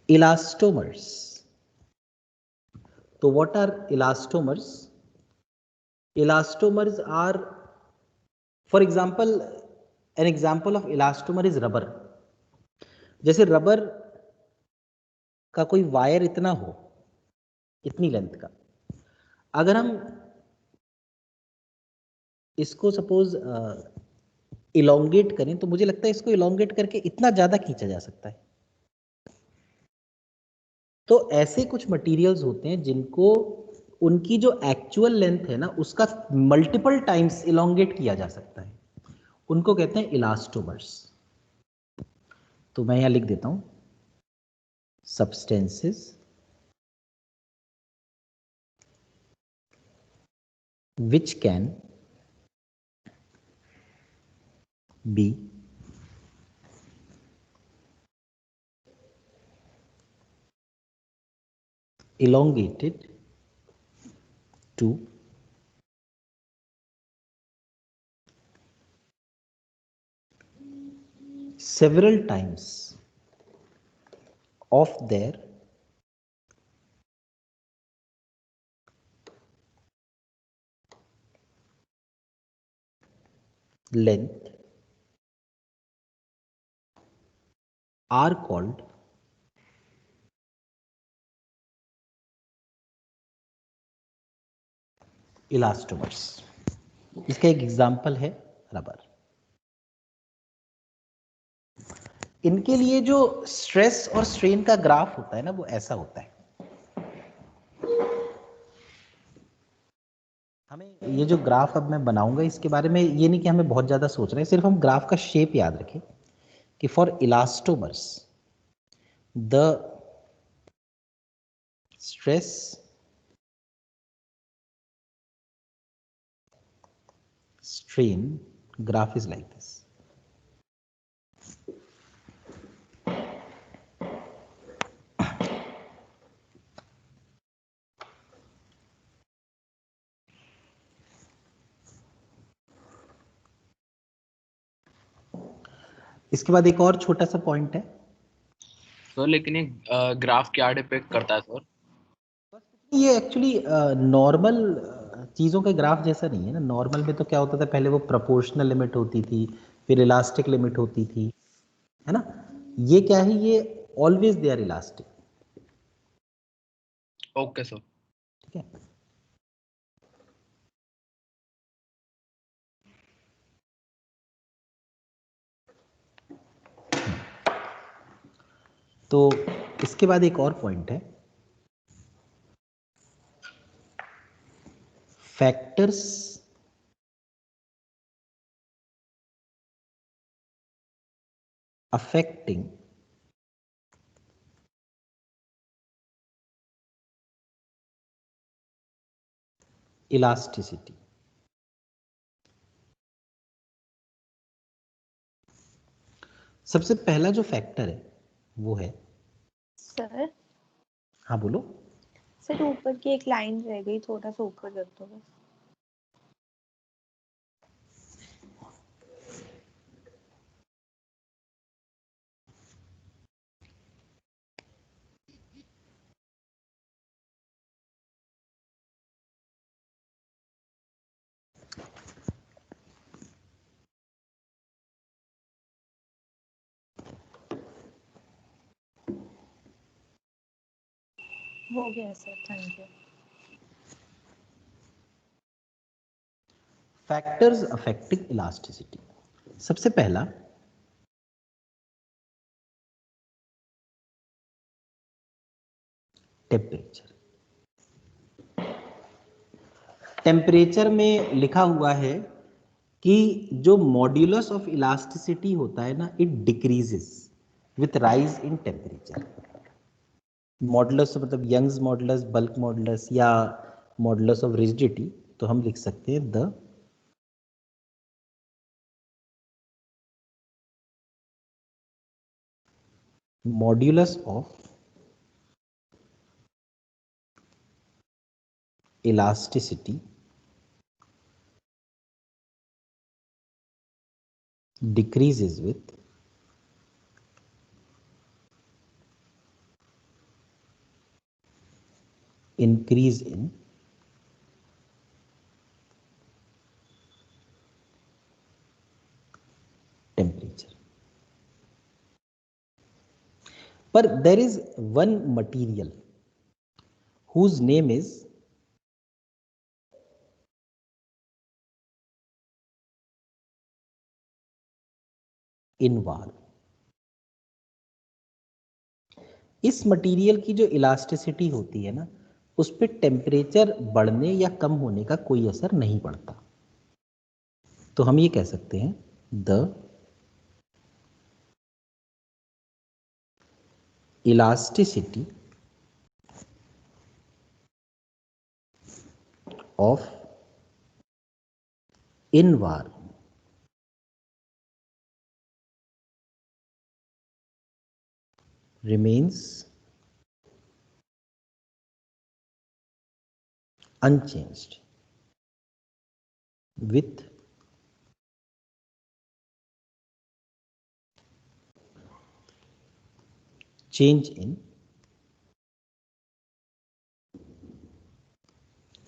elastomers. So what are elastomers? Elastomers are, for example, an example of elastomer is rubber. जैसे rubber का कोई wire इतना हो, इतनी लेंथ का, अगर हम इसको सपोज इलोंगेट करें तो मुझे लगता है इसको इलोंगेट करके इतना ज्यादा खींचा जा सकता है। तो ऐसे कुछ मटेरियल्स होते हैं जिनको उनकी जो एक्चुअल लेंथ है ना उसका मल्टीपल टाइम्स इलोंगेट किया जा सकता है, उनको कहते हैं इलास्टोमर्स। तो मैं यहां लिख देता हूं substances which can be elongated to several times of their length are called elastomers। इसका एक एग्जाम्पल है रबर। इनके लिए जो स्ट्रेस और स्ट्रेन का ग्राफ होता है ना वो ऐसा होता है। हमें ये जो ग्राफ अब मैं बनाऊंगा इसके बारे में ये नहीं कि हमें बहुत ज्यादा सोचना है, सिर्फ हम ग्राफ का शेप याद रखें कि for elastomers the stress strain graph is like this। इसके बाद एक और छोटा सा पॉइंट है सर, लेकिन ये ग्राफ क्या डिपिक्ट करता है सर? ये एक्चुअली नॉर्मल चीज़ों के ग्राफ जैसा नहीं है ना। नॉर्मल में तो क्या होता था, पहले वो प्रोपोर्शनल लिमिट होती थी, फिर इलास्टिक लिमिट होती थी, है ना। ये क्या है, ये always they are elastic. Okay sir. ठीक है। तो इसके बाद एक और पॉइंट है, फैक्टर्स affecting elasticity। सबसे पहला जो फैक्टर है वो है सर हाँ बोलो। सर ऊपर की एक लाइन रह गई, थोड़ा सा ऊपर कर दो बस। हो गया sir, thank you. Factors affecting elasticity, सबसे पहला टेम्परेचर। टेम्परेचर में लिखा हुआ है कि जो मॉड्यूलस ऑफ इलास्टिसिटी होता है ना, it decreases with rise in temperature. Modulus मतलब यंग्स मॉडुलस, बल्क मॉडुलस या मॉडुलस ऑफ रिजिडिटी, तो हम लिख सकते हैं the modulus of elasticity decreases with increase in temperature. But there is one material whose name is Invar. इस material की जो इलास्टिसिटी होती है ना, उस पर टेम्परेचर बढ़ने या कम होने का कोई असर नहीं पड़ता. तो हम ये कह सकते हैं the elasticity of Invar remains unchanged with change in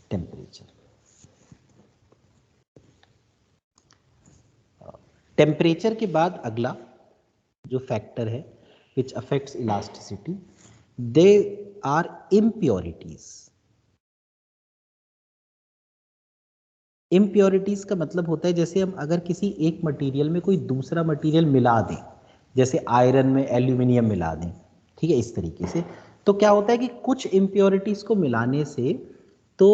temperature. Temperature के बाद अगला जो फैक्टर है which affects elasticity, they are impurities. impurities का मतलब होता है जैसे हम अगर किसी एक मटेरियल में कोई दूसरा मटेरियल मिला दें, जैसे आयरन में एल्यूमिनियम मिला दें, ठीक है, इस तरीके से, तो क्या होता है कि कुछ impurities को मिलाने से तो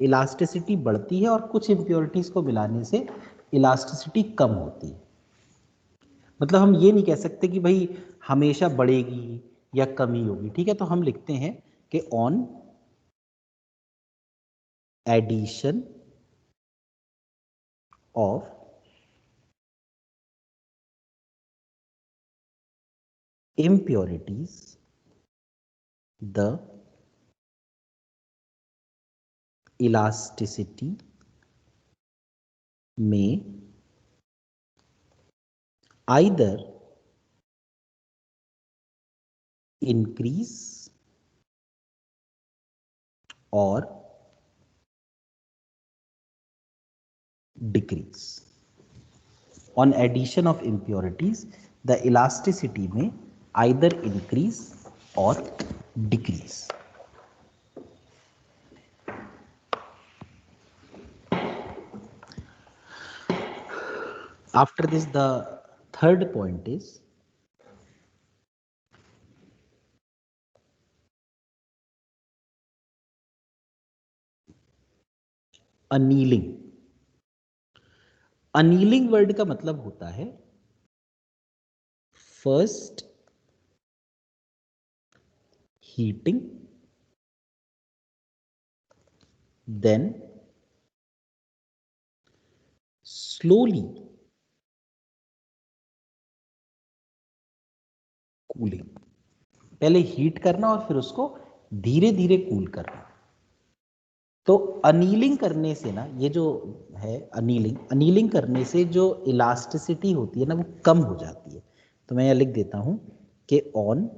इलास्टिसिटी बढ़ती है और कुछ impurities को मिलाने से इलास्टिसिटी कम होती है. मतलब हम ये नहीं कह सकते कि भाई हमेशा बढ़ेगी या कमी होगी. ठीक है, तो हम लिखते हैं कि on addition of impurities the elasticity may either increase or decrease. On addition of impurities, the elasticity may either increase or decrease. After this, the third point is annealing. annealing word का मतलब होता है first heating, then slowly cooling. पहले heat करना और फिर उसको धीरे धीरे कूल करना. तो अनीलिंग करने से ना, ये जो है अनीलिंग करने से जो इलास्टिसिटी होती है ना, वो कम हो जाती है. तो मैं यह लिख देता हूं कि on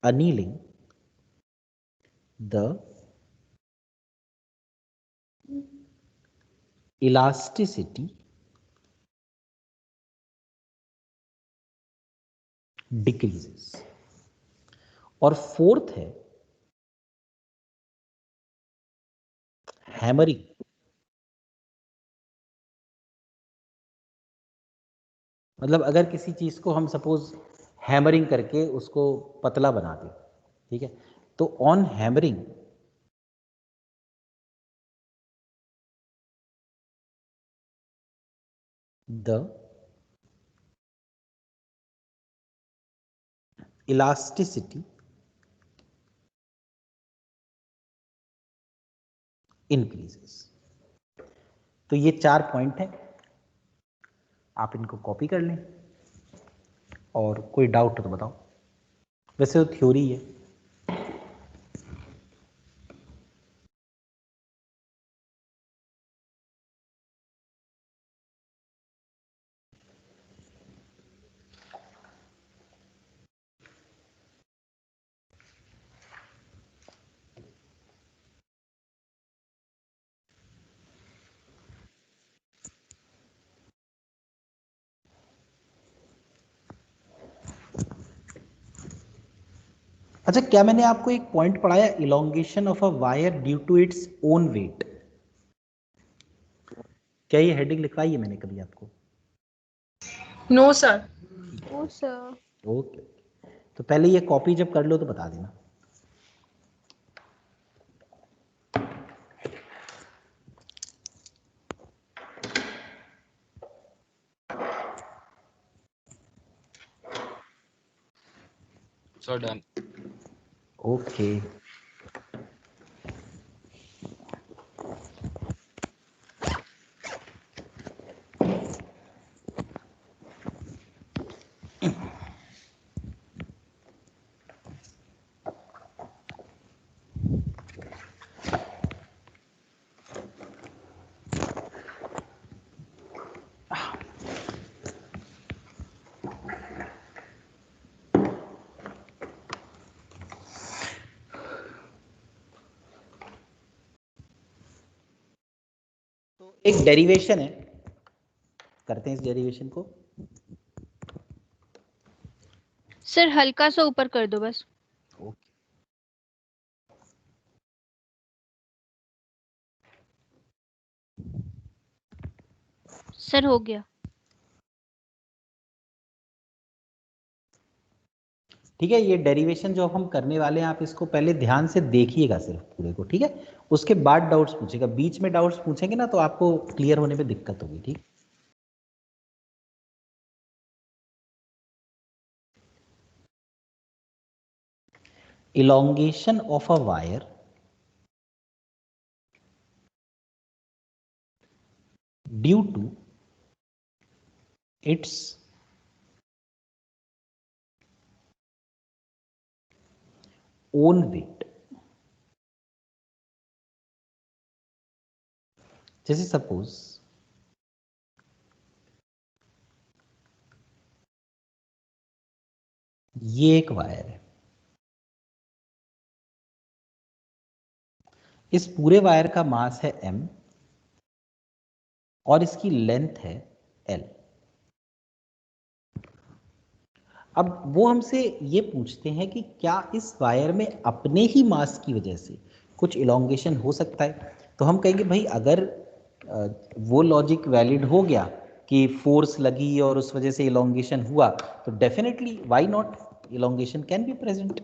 annealing the elasticity decreases. और फोर्थ है हैमरिंग. मतलब अगर किसी चीज को हम सपोज हैमरिंग करके उसको पतला बना दें, ठीक है, तो on hammering the elasticity increases. तो ये 4 पॉइंट है, आप इनको कॉपी कर लें और कोई डाउट हो तो बताओ. वैसे तो थ्योरी है. अच्छा, क्या मैंने आपको एक पॉइंट पढ़ाया, elongation of a wire due to its own weight? क्या ये हेडिंग लिखवाई है मैंने कभी आपको? No sir. Oh sir. Okay, तो पहले ये कॉपी जब कर लो तो बता देना। So done. ओके, तो एक डेरिवेशन है, करते हैं इस डेरिवेशन को। सर हल्का सा ऊपर कर दो बस। ओके, सर हो गया। ठीक है, ये डेरिवेशन जो हम करने वाले हैं, आप इसको पहले ध्यान से देखिएगा सिर्फ पूरे को, ठीक है? उसके बाद डाउट्स पूछेगा, बीच में डाउट्स पूछेंगे ना तो आपको क्लियर होने में दिक्कत होगी, ठीक? elongation of a wire due to its own weight। जैसे सपोज ये एक वायर है, इस पूरे वायर का मास है m और इसकी लेंथ है l। अब वो हमसे ये पूछते हैं कि क्या इस वायर में अपने ही मास की वजह से कुछ इलोंगेशन हो सकता है? तो हम कहेंगे भाई अगर वो लॉजिक वैलिड हो गया कि फोर्स लगी और उस वजह से इलोंगेशन हुआ, तो definitely why not, elongation can be present.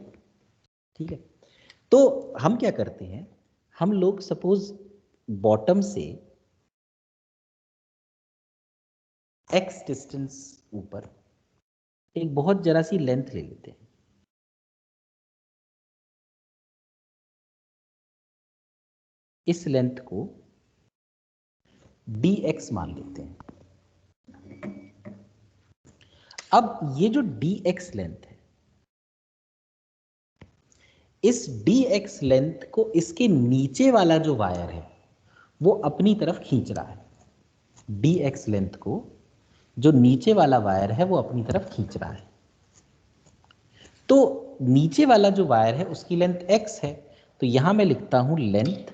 ठीक है, तो हम क्या करते हैं, हम लोग सपोज बॉटम से x डिस्टेंस ऊपर एक बहुत जरा सी लेंथ ले लेते हैं। इस लेंथ को dx मान लेते हैं। अब ये जो dx लेंथ है, इस dx लेंथ को इसके नीचे वाला जो वायर है वो अपनी तरफ खींच रहा है। dx लेंथ को जो नीचे वाला वायर है वो अपनी तरफ खींच रहा है। तो नीचे वाला जो वायर है उसकी लेंथ x है, तो यहां मैं लिखता हूं लेंथ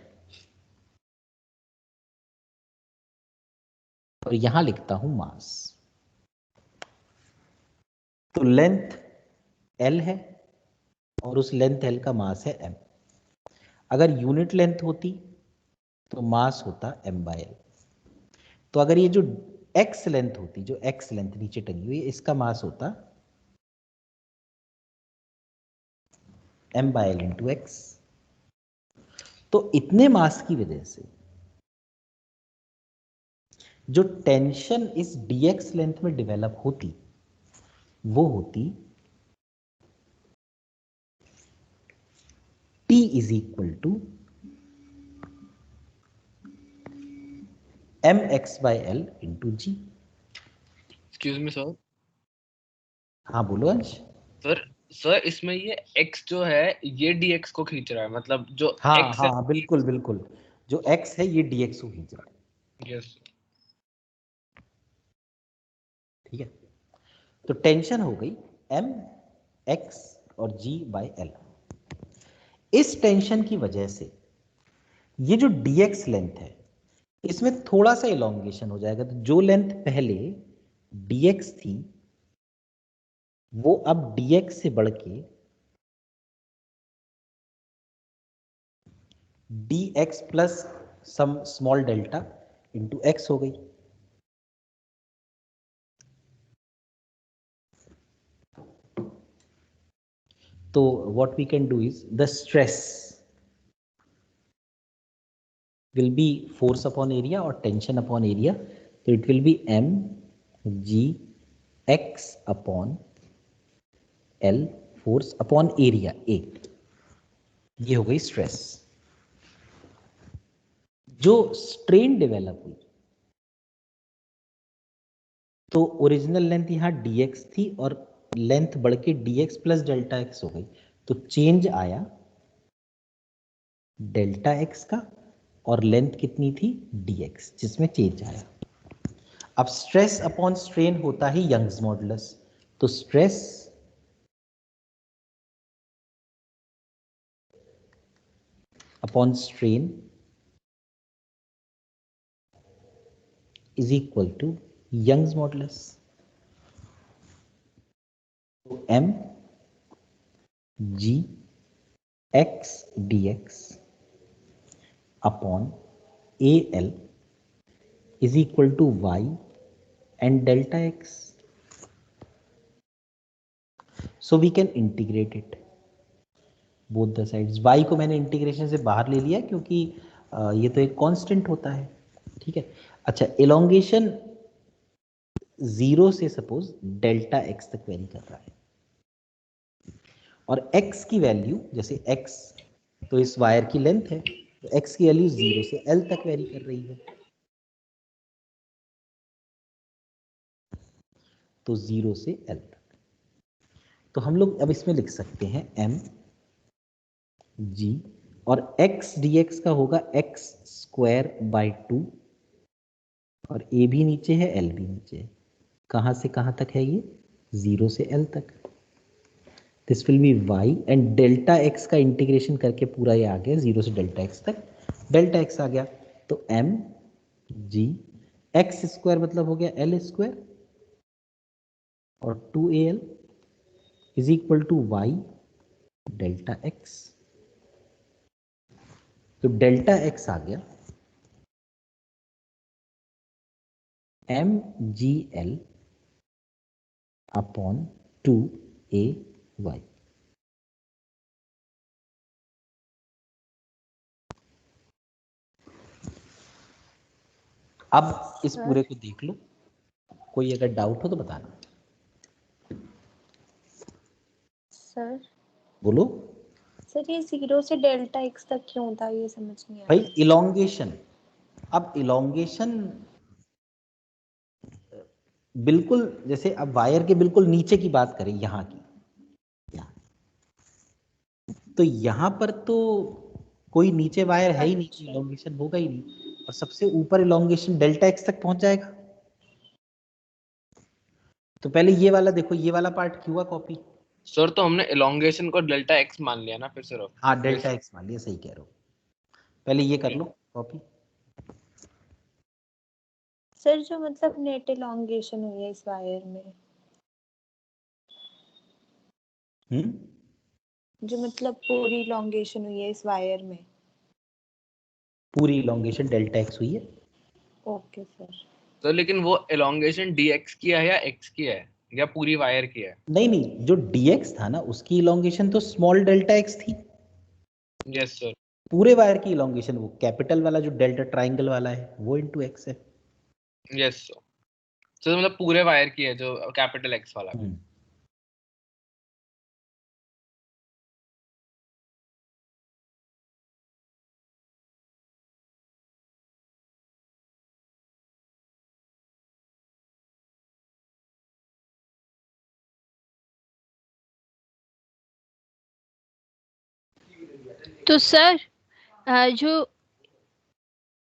और यहां लिखता हूं मास। तो लेंथ l है और उस लेंथ l का मास है m। अगर यूनिट लेंथ होती तो मास होता m/l। तो अगर ये जो x लेंथ होती, जो x लेंथ नीचे टंगी हुई है, इसका मास होता m/l इंटू एक्स। तो इतने मास की वजह से जो टेंशन इस dx लेंथ में डेवलप होती वो होती T is equal to mx/l into G. Excuse me sir. हाँ बोलो अंश। सर सर इसमें ये x जो है ये dx को खींच रहा है, मतलब जो हाँ x है। हाँ बिल्कुल बिल्कुल, जो x है ये dx को खींच रहा है। यस। ठीक है, तो टेंशन हो गई m x और g/l। इस टेंशन की वजह से ये जो dx लेंथ है इसमें थोड़ा सा इलोंगेशन हो जाएगा। तो जो लेंथ पहले dx थी वो अब dx से बढ़ के D X plus some small delta into X हो गई। तो what we can do is the stress will be force upon area or tension upon area, so it will be m g x upon l, force upon area a। ये हो गई stress. जो strain develop हुई तो original length यहाँ dx थी और length बढ़ के dx प्लस डेल्टा एक्स हो गई, तो चेंज आया डेल्टा एक्स का और लेंथ कितनी थी dx, जिसमें चेंज आया। अब स्ट्रेस अपॉन स्ट्रेन होता ही यंग्स मॉडुलस, तो stress upon strain is equal to Young's modulus. तो m g x dx upon a l is equal to y and delta x. So we can integrate it both the sides. y को मैंने integration से बाहर ले लिया क्योंकि ये तो एक कांस्टेंट होता है, ठीक है। अच्छा, एलोंगेशन 0 से सपोज डेल्टा एक्स तक वेरी कर रहा है और x की वैल्यू, जैसे x तो इस वायर की लेंथ है, तो x की वैल्यू 0 से l तक वेरी कर रही है, तो 0 से l तक। तो हम लोग अब इसमें लिख सकते हैं m g और x dx का होगा x स्क्वायर बाई 2 और a भी नीचे है l भी नीचे है। कहाँ से कहाँ तक है ये? 0 से l तक। This will be y and delta x का इंटीग्रेशन करके पूरा ये आ गया 0 से डेल्टा x तक, डेल्टा x आ गया। तो m g x स्क्वायर मतलब हो गया l स्क्वायर और 2al is equal to y delta x। तो डेल्टा x आ गया mgl अपॉन 2ay। अब इस पूरे को देख लो, कोई अगर डाउट हो तो बताना। सर बोलो सर ये 0 से डेल्टा x तक क्यों था, ये समझ नहीं आया। भाई, इलोंगेशन। अब इलोंगेशन बिल्कुल जैसे अब वायर के बिल्कुल नीचे की बात करें, यहाँ की, यहाँ, तो यहाँ पर तो कोई नीचे वायर है ही नहीं, अच्छा। इलोंगेशन होगा ही नहीं, और सबसे ऊपर इलोंगेशन डेल्टा एक्स तक पहुंच जाएगा। तो पहले ये वाला देखो, ये वाला पार्ट क्यों हुआ कॉपी? सर तो हमने एलोंगेशन को डेल्टा एक्स मान लिया ना फिर सिर्फ। हाँ, डेल्टा एक्स मान लिया, सही कह रहे हो। पहले ये कर लो कॉपी। सर जो मतलब नेट एलोंगेशन हुई है इस वायर में, जो मतलब पूरी एलोंगेशन हुई है इस वायर में। पूरी इलोंगेशन डेल्टा एक्स हुई है। Okay sir. तो लेकिन वो एलोंगेशन dx की है या x की है या पूरी वायर की है? नहीं नहीं, जो dx था ना उसकी इलोंगेशन तो स्मॉल डेल्टा एक्स थी। Yes sir. पूरे वायर की इलोंगेशन वो कैपिटल वाला जो डेल्टा ट्राइंगल वाला है वो इनटू एक्स है। Yes sir. तो मतलब पूरे वायर की है जो कैपिटल एक्स वाला। तो सर जो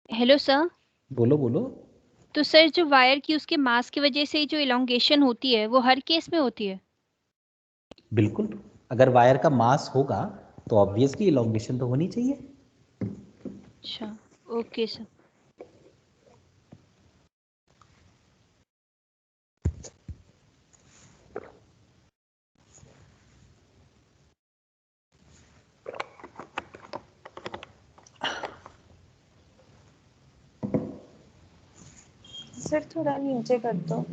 हेलो सर, बोलो बोलो। तो सर जो वायर की उसके मास की वजह से जो इलोंगेशन होती है वो हर केस में होती है? बिल्कुल, अगर वायर का मास होगा तो ऑब्वियसली इलोंगेशन तो होनी चाहिए। अच्छा, ओके सर। सर थोड़ा नीचे कर दो।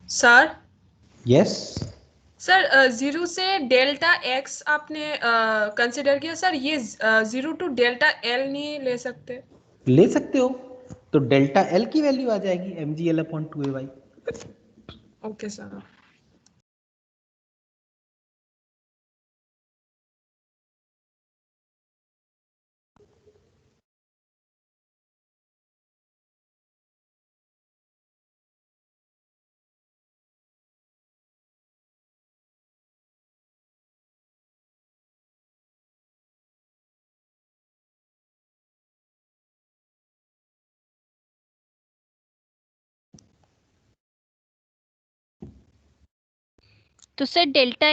सर यस, सर 0 से डेल्टा एक्स आपने कंसिडर किया सर, ये 0 टू डेल्टा एल नहीं ले सकते? ले सकते हो। तो डेल्टा एल की वैल्यू आ जाएगी mgl/2ay। Okay sir. तो सर डेल्टा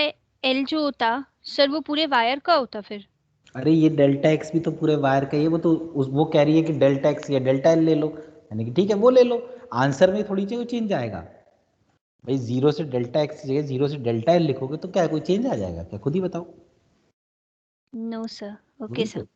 एल जो होता सर वो पूरे वायर का होता फिर? अरे ये डेल्टा एक्स भी तो पूरे वायर का ही है, वो तो वो कह रही है कि डेल्टा एक्स या डेल्टा एल ले लो, यानी कि ठीक है वो ले लो। आंसर में थोड़ी कोई चेंज आएगा भाई, जीरो से डेल्टा एक्स की जगह जीरो से डेल्टा एल लिखोगे तो क्या कोई चेंज आ जाएगा क्या? खुद ही बताओ। No sir. ओके वही सर। तो।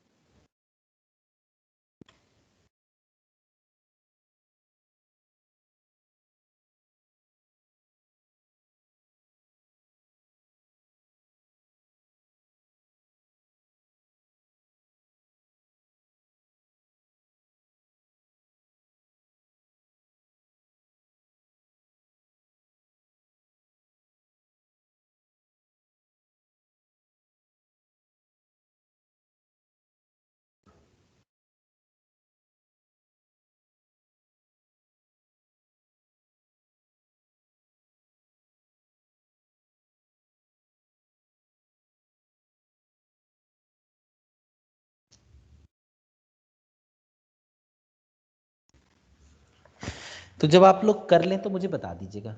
तो जब आप लोग कर लें तो मुझे बता दीजिएगा।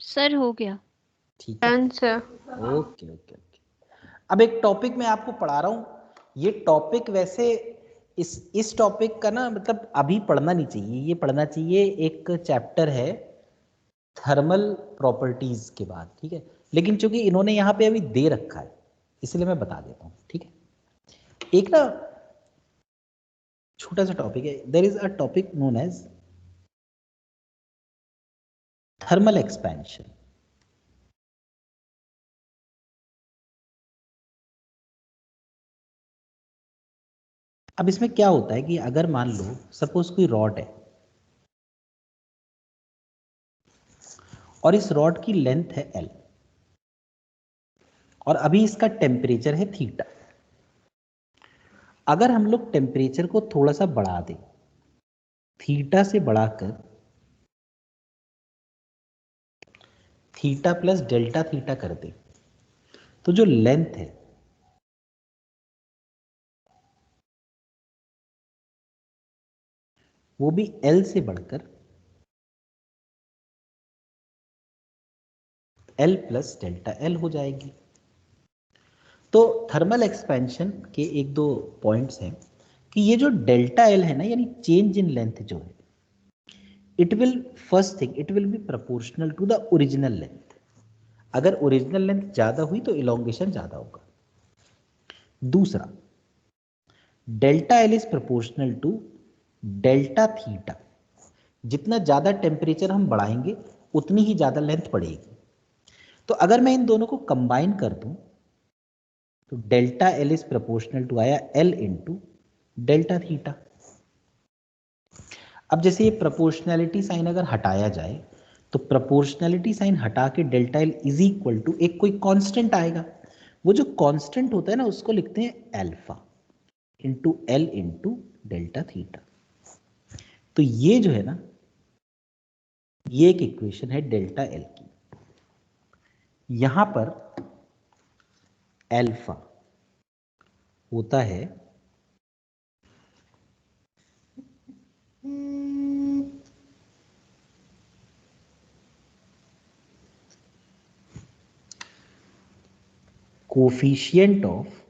सर हो गया। ठीक है, done sir. Okay okay okay. अब एक टॉपिक मैं आपको पढ़ा रहा हूँ। ये टॉपिक वैसे इस टॉपिक का ना मतलब अभी पढ़ना नहीं चाहिए, ये पढ़ना चाहिए एक चैप्टर है थर्मल प्रॉपर्टीज के बाद, ठीक है। लेकिन चूंकि इन्होंने यहाँ पे अभी दे रखा है इसलिए मैं बता देता हूँ, ठीक है। एक ना छोटा सा टॉपिक है, there is a topic known as thermal expansion. अब इसमें क्या होता है कि अगर मान लो सपोज कोई रॉड है और इस रॉड की लेंथ है L और अभी इसका टेम्परेचर है थीटा। अगर हम लोग टेम्परेचर को थोड़ा सा बढ़ा दें, थीटा से बढ़ाकर थीटा प्लस डेल्टा थीटा कर दें, तो जो लेंथ है वो भी L से बढ़कर L प्लस डेल्टा L हो जाएगी। तो थर्मल एक्सपेंशन के एक दो पॉइंट्स हैं कि ये जो डेल्टा L है ना, यानी चेंज इन लेंथ जो है, it will first thing it will be proportional to the original length. अगर ओरिजिनल लेंथ ज्यादा हुई तो इलोंगेशन ज्यादा होगा। दूसरा, delta L is proportional to delta theta. जितना ज्यादा टेम्परेचर हम बढ़ाएंगे उतनी ही ज्यादा लेंथ बढ़ेगी। तो अगर मैं इन दोनों को कंबाइन कर दूं तो delta L is proportional to आया एल इंटू डेल्टा थीटा। अब जैसे ये प्रोपोर्शनैलिटी साइन अगर हटाया जाए तो प्रोपोर्शनैलिटी साइन हटा के delta L is equal to एक कोई कांस्टेंट आएगा। वो जो कांस्टेंट होता है ना उसको लिखते हैं alpha into L into delta theta. तो ये जो है ना, ये एक इक्वेशन है डेल्टा एल की। यहां पर अल्फा होता है coefficient of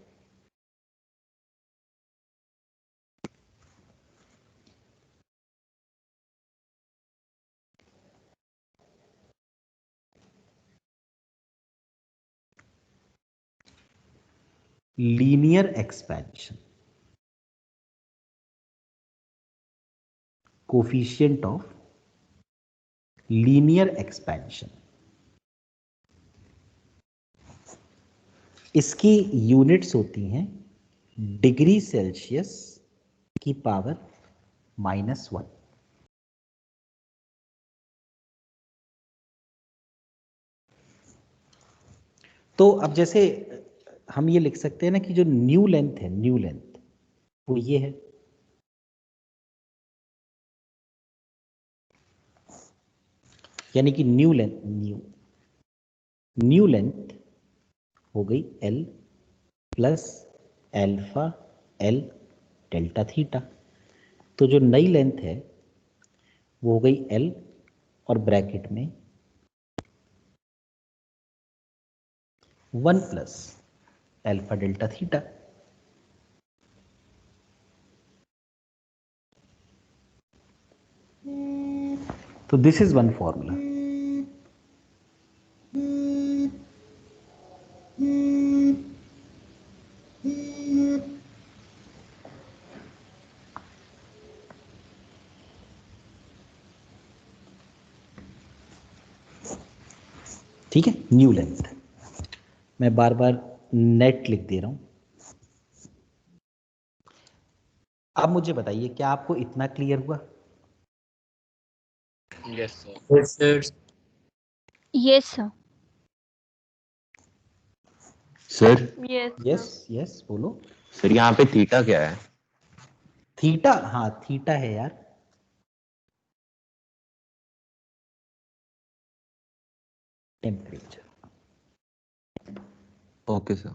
linear expansion, coefficient of linear expansion, इसकी यूनिट्स होती हैं डिग्री सेल्सियस की पावर -1। तो अब जैसे हम ये लिख सकते हैं ना कि जो न्यू लेंथ है, न्यू लेंथ वो ये है, यानी कि न्यू लेंथ हो गई L plus alpha L delta theta. तो जो नई लेंथ है वो हो गई L और ब्रैकेट में 1 प्लस अल्फा डेल्टा थीटा। तो दिस इज वन फॉर्मूला। ठीक है, न्यू लेंथ। मैं बार बार नेट लिख दे रहा हूं। अब मुझे बताइए, क्या आपको इतना क्लियर हुआ? Yes sir. Yes sir. Sir yes yes बोलो। सर यहाँ पे थीटा क्या है? थीटा, हाँ थीटा है यार, temperature. Okay sir.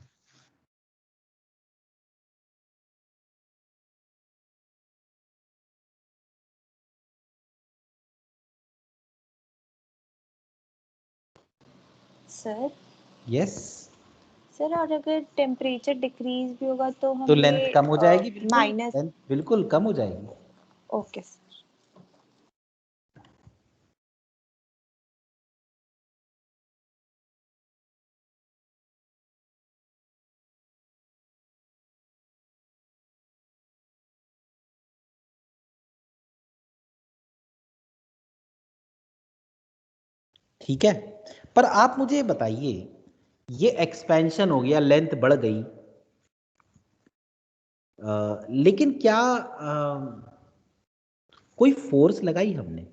Sir yes, sir और अगर टेम्परेचर डिक्रीज भी होगा तो हम तो लेंथ कम हो जाएगी, बिल्कुल माइनस। लेंथ बिल्कुल कम हो जाएगी। Okay sir. ठीक है, पर आप मुझे बताइए, ये एक्सपेंशन हो गया, लेंथ बढ़ गई, लेकिन क्या कोई फोर्स लगाई हमने?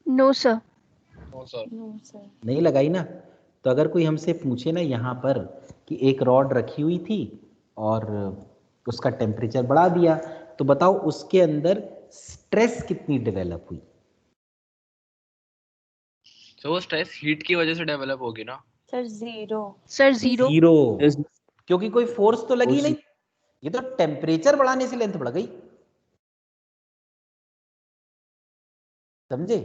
No sir. No sir. No sir. नहीं लगाई ना। तो अगर कोई हमसे पूछे ना यहाँ पर कि एक रॉड रखी हुई थी और उसका टेम्परेचर बढ़ा दिया, तो बताओ उसके अंदर स्ट्रेस कितनी डेवलप हुई? तो वो स्ट्रेस हीट की वजह से डेवलप होगी ना। Sir zero. Sir zero. Zero, क्योंकि कोई फोर्स तो लगी नहीं, ये तो टेम्परेचर बढ़ाने से लेंथ बढ़ गई। समझे?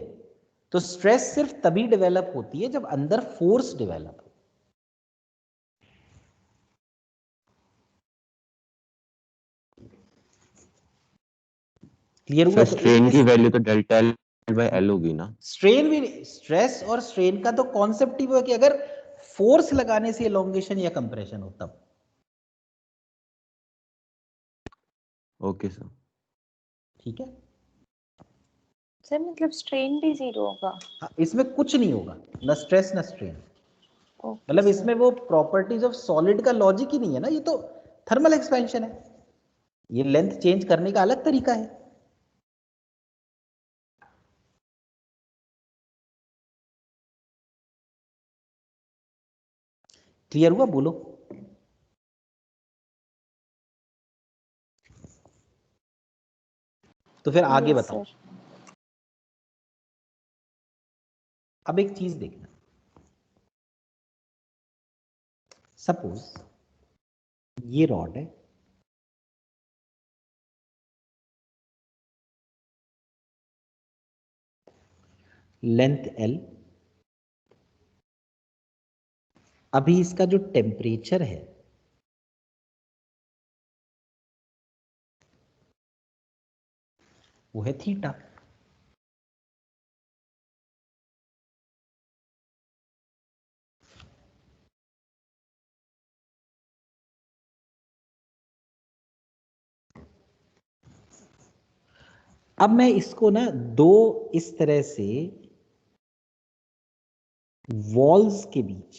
तो स्ट्रेस सिर्फ तभी डेवलप होती है जब अंदर फोर्स डेवलप हो। क्लियर हुआ? सर तो स्ट्रेन की वैल्यू तो डेल्टा एल बाय एल होगी ना? स्ट्रेन भी, स्ट्रेस और स्ट्रेन का तो कॉन्सेप्ट ही वो है कि अगर फोर्स लगाने से एलोंगेशन या कंप्रेशन हो तब। Okay sir. ठीक है, सर मतलब स्ट्रेन भी जीरो होगा? हाँ, इसमें कुछ नहीं होगा, न स्ट्रेस न स्ट्रेन। ओके मतलब सर। इसमें वो प्रॉपर्टीज ऑफ सॉलिड का लॉजिक ही नहीं है ना, ये तो थर्मल एक्सपेंशन है। ये लेंथ चेंज करने का अलग तरीका है। क्लियर हुआ? बोलो। तो फिर आगे यस बताओ। सर। अब एक चीज देखना, सपोज ये रॉड है, लेंथ L, अभी इसका जो टेम्परेचर है वो है थीटा। अब मैं इसको ना दो इस तरह से वॉल्स के बीच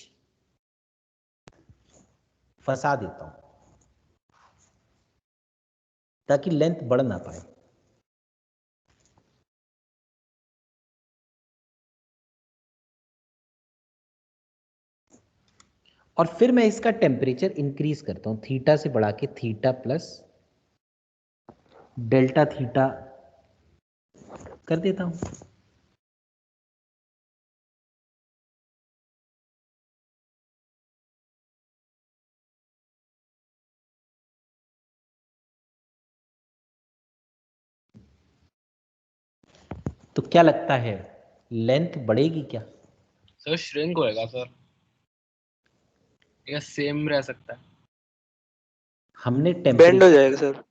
फंसा देता हूं ताकि लेंथ बढ़ ना पाए। और फिर मैं इसका टेम्परेचर इंक्रीज करता हूं थीटा से बढ़ा के थीटा प्लस डेल्टा थीटा कर देता हूं। तो क्या लगता है लेंथ बढ़ेगी क्या? सर श्रिंक होएगा सर, या सेम रह सकता है? हमने बेंड हो टेम्परेचर जाएगा सर।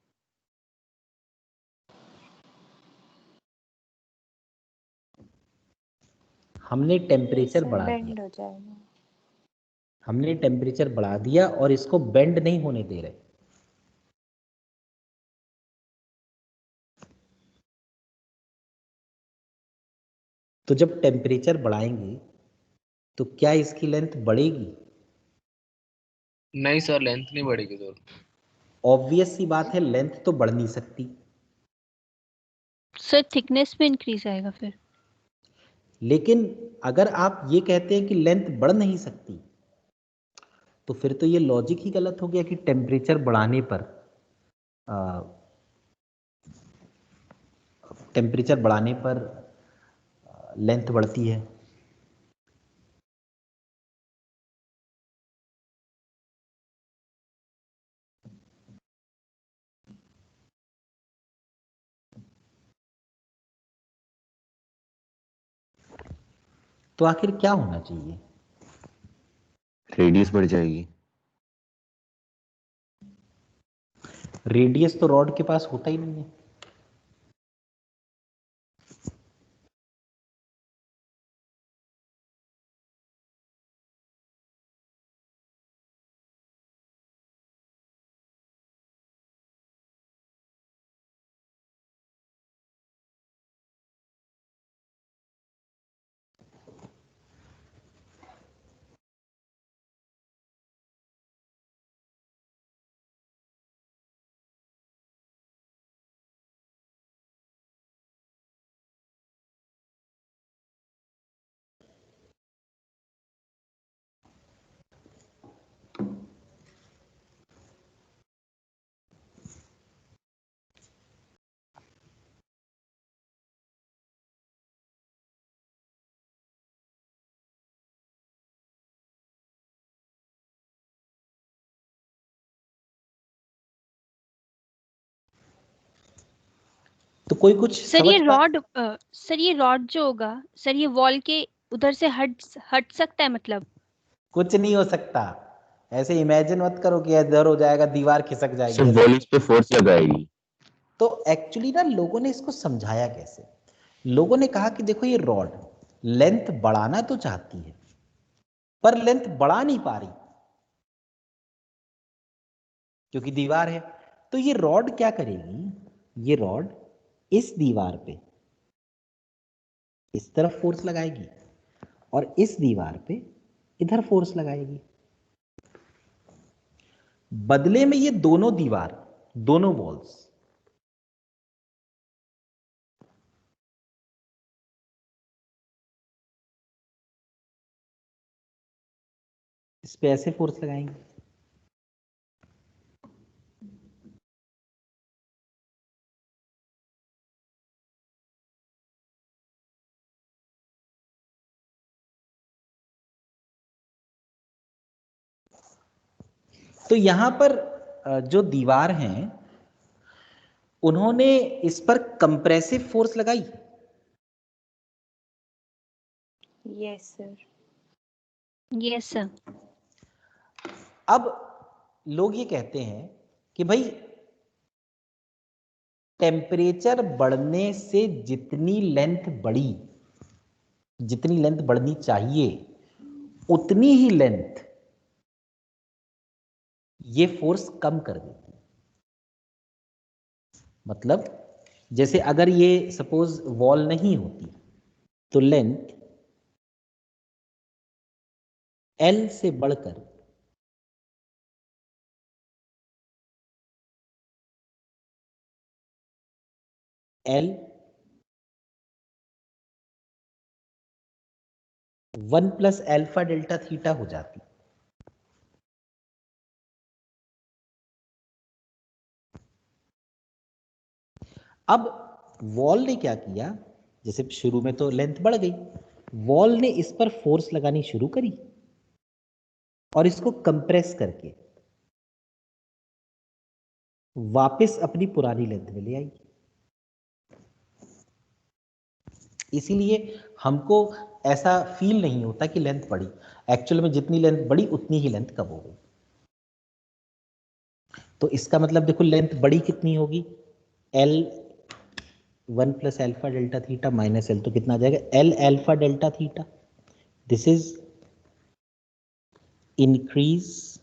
हमने टेम्परेचर सर बढ़ा दिया, बेंड हो जाएगा। हमने टेम्परेचर बढ़ा दिया और इसको बेंड नहीं होने दे रहे। तो जब टेम्परेचर बढ़ाएंगे तो क्या इसकी लेंथ बढ़ेगी? नहीं सर, लेंथ नहीं बढ़ेगी सर। ऑब्वियस सी बात है, लेंथ तो बढ़ नहीं सकती। सर थिकनेस में इंक्रीज आएगा फिर। लेकिन अगर आप ये कहते हैं कि लेंथ बढ़ नहीं सकती तो फिर तो ये लॉजिक ही गलत हो गया कि टेम्परेचर बढ़ाने पर लेंथ बढ़ती है। तो आखिर क्या होना चाहिए? रेडियस बढ़ जाएगी। रेडियस तो रॉड के पास होता ही नहीं है। तो कोई कुछ सर समझ ये पा रॉड सर ये रॉड जो होगा सर ये वॉल के उधर से हट सकता है मतलब? कुछ नहीं हो सकता। ऐसे इमेजिन मत करो कि इधर हो जाएगा, दीवार खिसक जाएगी। सिर्फ ऐसा वॉल इस पे फोर्स लगाएगी। तो एक्चुअली ना लोगों ने इसको समझाया कैसे? लोगों ने कहा कि देखो ये रॉड लेंथ बढ़ाना तो चाहती है पर लेंथ बढ़ा नहीं पा रही क्योंकि दीवार है। तो ये रॉड क्या करेगी? ये रॉड इस दीवार पे इस तरफ फोर्स लगाएगी और इस दीवार पे इधर फोर्स लगाएगी। बदले में ये दोनों दीवार, दोनों वॉल्स इस पे ऐसे फोर्स लगाएंगे। तो यहां पर जो दीवार हैं उन्होंने इस पर कंप्रेसिव फोर्स लगाई। Yes sir. Yes sir. अब लोग ये कहते हैं कि भाई टेम्परेचर बढ़ने से जितनी लेंथ बढ़नी चाहिए उतनी ही लेंथ ये फोर्स कम कर देती है। मतलब जैसे अगर ये सपोज वॉल नहीं होती तो लेंथ L से बढ़कर L 1 plus alpha delta theta हो जाती। अब वॉल ने क्या किया, जैसे शुरू में तो लेंथ बढ़ गई, वॉल ने इस पर फोर्स लगानी शुरू करी और इसको कंप्रेस करके वापस अपनी पुरानी लेंथ में ले आई। इसीलिए हमको ऐसा फील नहीं होता कि लेंथ बढ़ी, एक्चुअल में जितनी लेंथ बढ़ी उतनी ही लेंथ कम हो गई। तो इसका मतलब देखो लेंथ बड़ी कितनी होगी, L 1 plus alpha delta theta minus L, तो कितना आ जाएगा L alpha delta theta. This is increase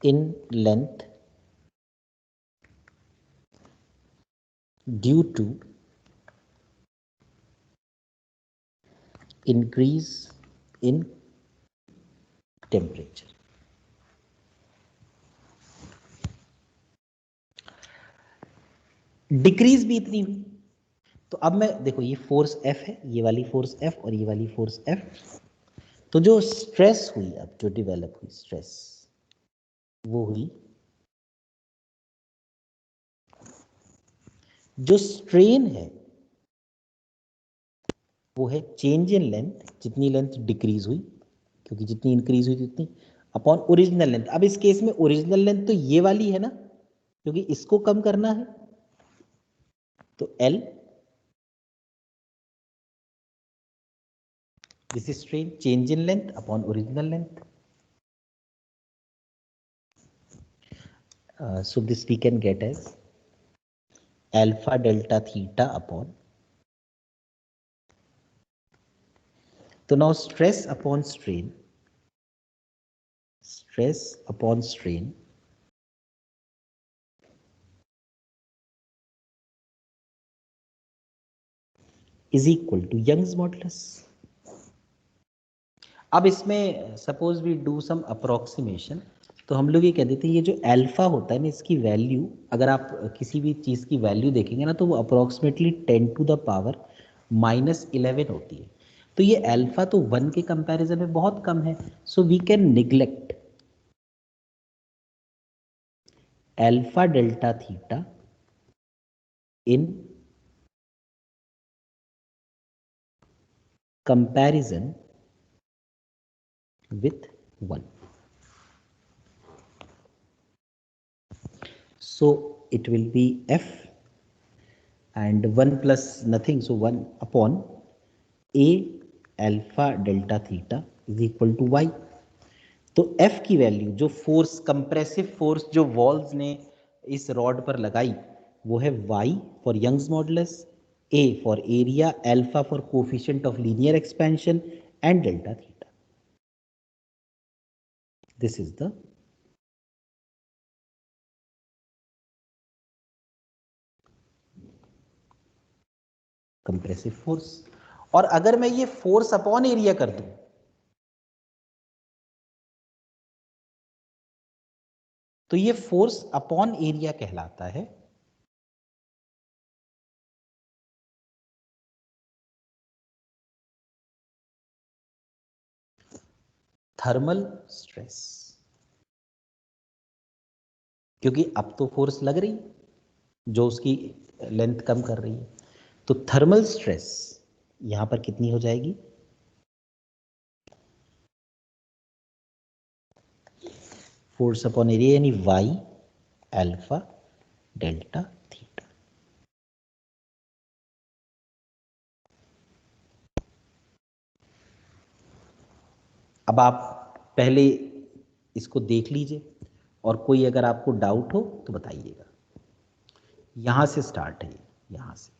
in length due to increase in temperature। Decrease भी इतनी हुई। तो अब मैं देखो ये फोर्स F है, ये वाली फोर्स F और ये वाली फोर्स F, तो जो स्ट्रेस हुई, अब जो डेवलप हुई स्ट्रेस वो हुई, जो स्ट्रेन है वो है चेंज इन लेंथ, जितनी लेंथ डिक्रीज हुई, क्योंकि जितनी इंक्रीज हुई उतनी, अपॉन ओरिजिनल लेंथ। अब इस केस में ओरिजिनल लेंथ तो ये वाली है ना, क्योंकि इसको कम करना है, तो L, this is strain, change in length upon original length. So this we can get as alpha delta theta upon, तो now stress upon strain is equal to Young's modulus। अब इसमें suppose we do some approximation, तो हम लोग ये कह देते हैं ये जो अल्फा होता है ना, इसकी वैल्यू अगर आप किसी भी चीज़ की वैल्यू देखेंगे ना तो वो अप्रोक्सीमेटली 10 टू द पावर -11 होती है। तो ये अल्फा तो 1 के कंपैरिजन में बहुत कम है, so we can neglect alpha delta theta in comparison with 1। So it will be F and 1 plus nothing, so 1 upon A alpha delta theta is equal to Y। तो F की वैल्यू, जो फोर्स कंप्रेसिव फोर्स जो walls ने इस rod पर लगाई वो है Y for Young's modulus, A for area, alpha for coefficient of linear expansion and delta theta. This is the compressive force. और अगर मैं ये फोर्स अपॉन एरिया कर दूं तो ये फोर्स अपॉन एरिया कहलाता है थर्मल स्ट्रेस, क्योंकि अब तो फोर्स लग रही जो उसकी लेंथ कम कर रही है। तो थर्मल स्ट्रेस यहां पर कितनी हो जाएगी, फोर्स अपॉन एरिया यानी वाई अल्फा डेल्टा थीटा। अब आप पहले इसको देख लीजिए और कोई अगर आपको डाउट हो तो बताइएगा। यहां से स्टार्ट है, यहां से,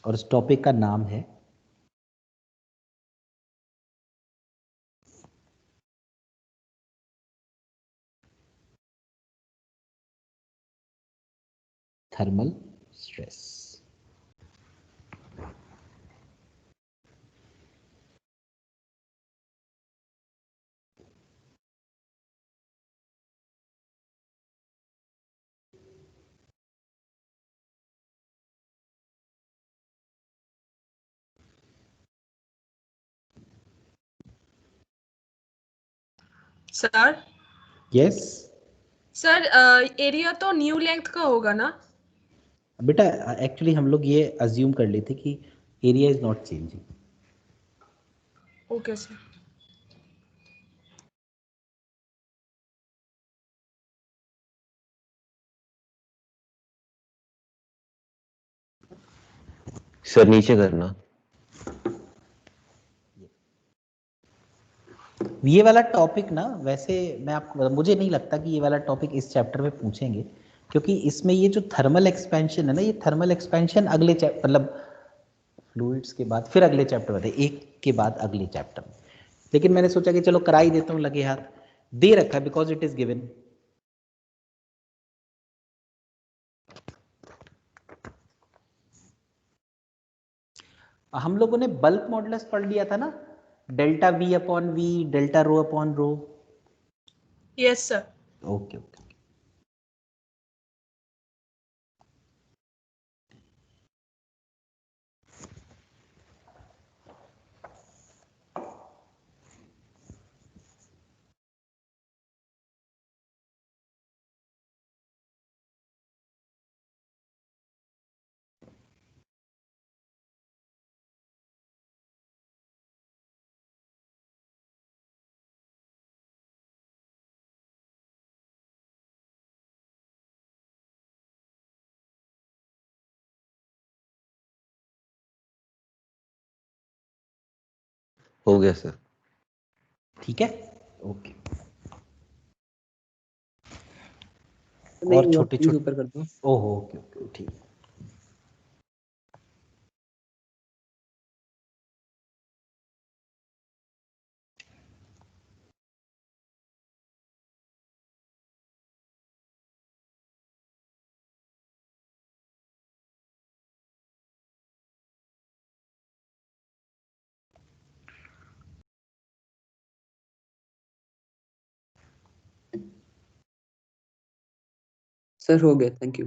और इस टॉपिक का नाम है thermal stress. Sir yes sir area तो न्यू लेंथ का होगा ना? बेटा, एक्चुअली हम लोग ये अज्यूम कर लेते कि area is not changing. Okay sir. Sir नीचे करना। ये वाला टॉपिक ना, वैसे मैं आपको, मुझे नहीं लगता कि ये वाला टॉपिक इस चैप्टर में पूछेंगे, क्योंकि इसमें ये जो थर्मल एक्सपेंशन है ना, ये थर्मल एक्सपेंशन अगले मतलब फ्लूइड्स के बाद फिर अगले चैप्टर में, एक के बाद अगले चैप्टर में। लेकिन मैंने सोचा कि चलो करा ही देता हूँ, लगे हाथ दे रखा है, बिकॉज इट इज गिवन। हम लोगों ने बल्क मॉडुलस पढ़ लिया था ना, delta V upon V, delta rho upon rho. Yes sir. Okay okay. हो गया सर। ठीक है, ओके। और छोटे छोटे ऊपर कर दो। ओहो, ओके ओके, ठीक है। सर हो गया, थैंक यू।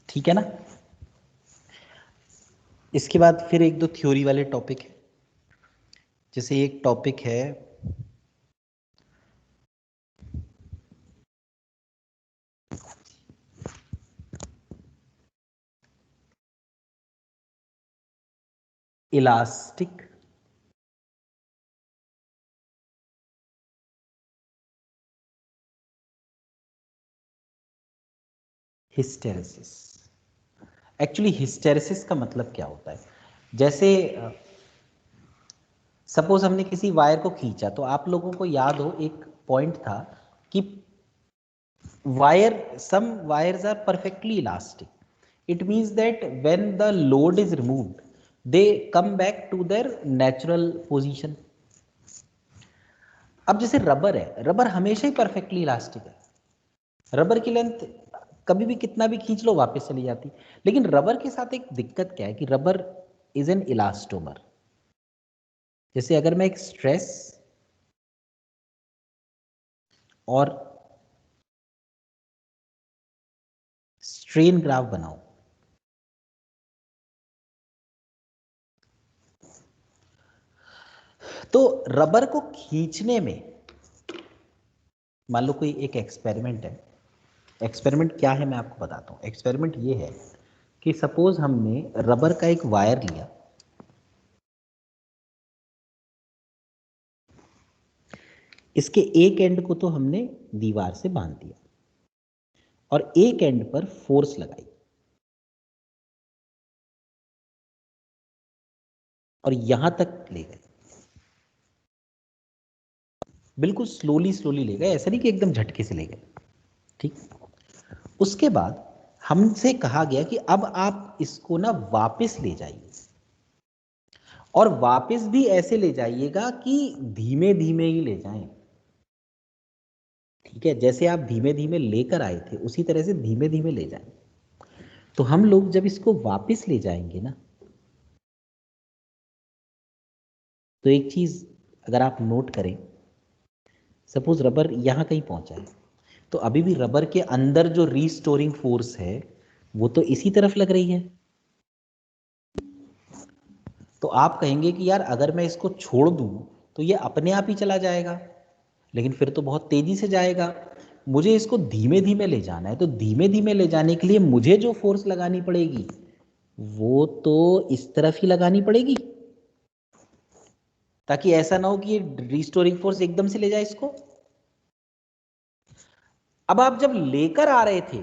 ठीक है ना। इसके बाद फिर एक दो थ्योरी वाले टॉपिक है, जैसे एक टॉपिक है इलास्टिक हिस्टेरेसिस। एक्चुअली हिस्टेरेसिस का मतलब क्या होता है, जैसे सपोज हमने किसी वायर को खींचा, तो आप लोगों को याद हो एक पॉइंट था कि some wires are perfectly elastic. It means that when the load is removed, they come back to their natural position. अब जैसे रबर है, रबर हमेशा ही परफेक्टली इलास्टिक है, रबर की लेंथ कभी भी कितना भी खींच लो वापस चली जाती। लेकिन रबर के साथ एक दिक्कत क्या है कि रबर इज एन इलास्टोमर। जैसे अगर मैं एक स्ट्रेस और स्ट्रेन ग्राफ बनाऊं, तो रबर को खींचने में, मान लो कोई एक एक्सपेरिमेंट है। एक्सपेरिमेंट क्या है मैं आपको बताता हूँ। एक्सपेरिमेंट ये है कि सपोज हमने रबर का एक वायर लिया, इसके एक एंड को तो हमने दीवार से बांध दिया और एक एंड पर फोर्स लगाई और यहां तक ले गए, बिल्कुल स्लोली स्लोली ले गए, ऐसा नहीं कि एकदम झटके से ले गए। ठीक, उसके बाद हमसे कहा गया कि अब आप इसको ना वापस ले जाइए। और वापस भी ऐसे ले जाइएगा कि धीमे धीमे ही ले जाएं, ठीक है? जैसे आप धीमे धीमे लेकर आए थे उसी तरह से धीमे धीमे ले जाएं। तो हम लोग जब इसको वापस ले जाएंगे ना, तो एक चीज अगर आप नोट करें, सपोज रबर यहां कहीं पहुंचा है, तो अभी भी रबर के अंदर जो रीस्टोरिंग फोर्स है वो तो इसी तरफ लग रही है। तो आप कहेंगे कि यार अगर मैं इसको छोड़ दूं तो ये अपने आप ही चला जाएगा, लेकिन फिर तो बहुत तेजी से जाएगा। मुझे इसको धीमे धीमे ले जाना है, तो धीमे धीमे ले जाने के लिए मुझे जो फोर्स लगानी पड़ेगी वो तो इस तरफ ही लगानी पड़ेगी, ताकि ऐसा ना हो कि ये रिस्टोरिंग फोर्स एकदम से ले जाए इसको। अब आप जब लेकर आ रहे थे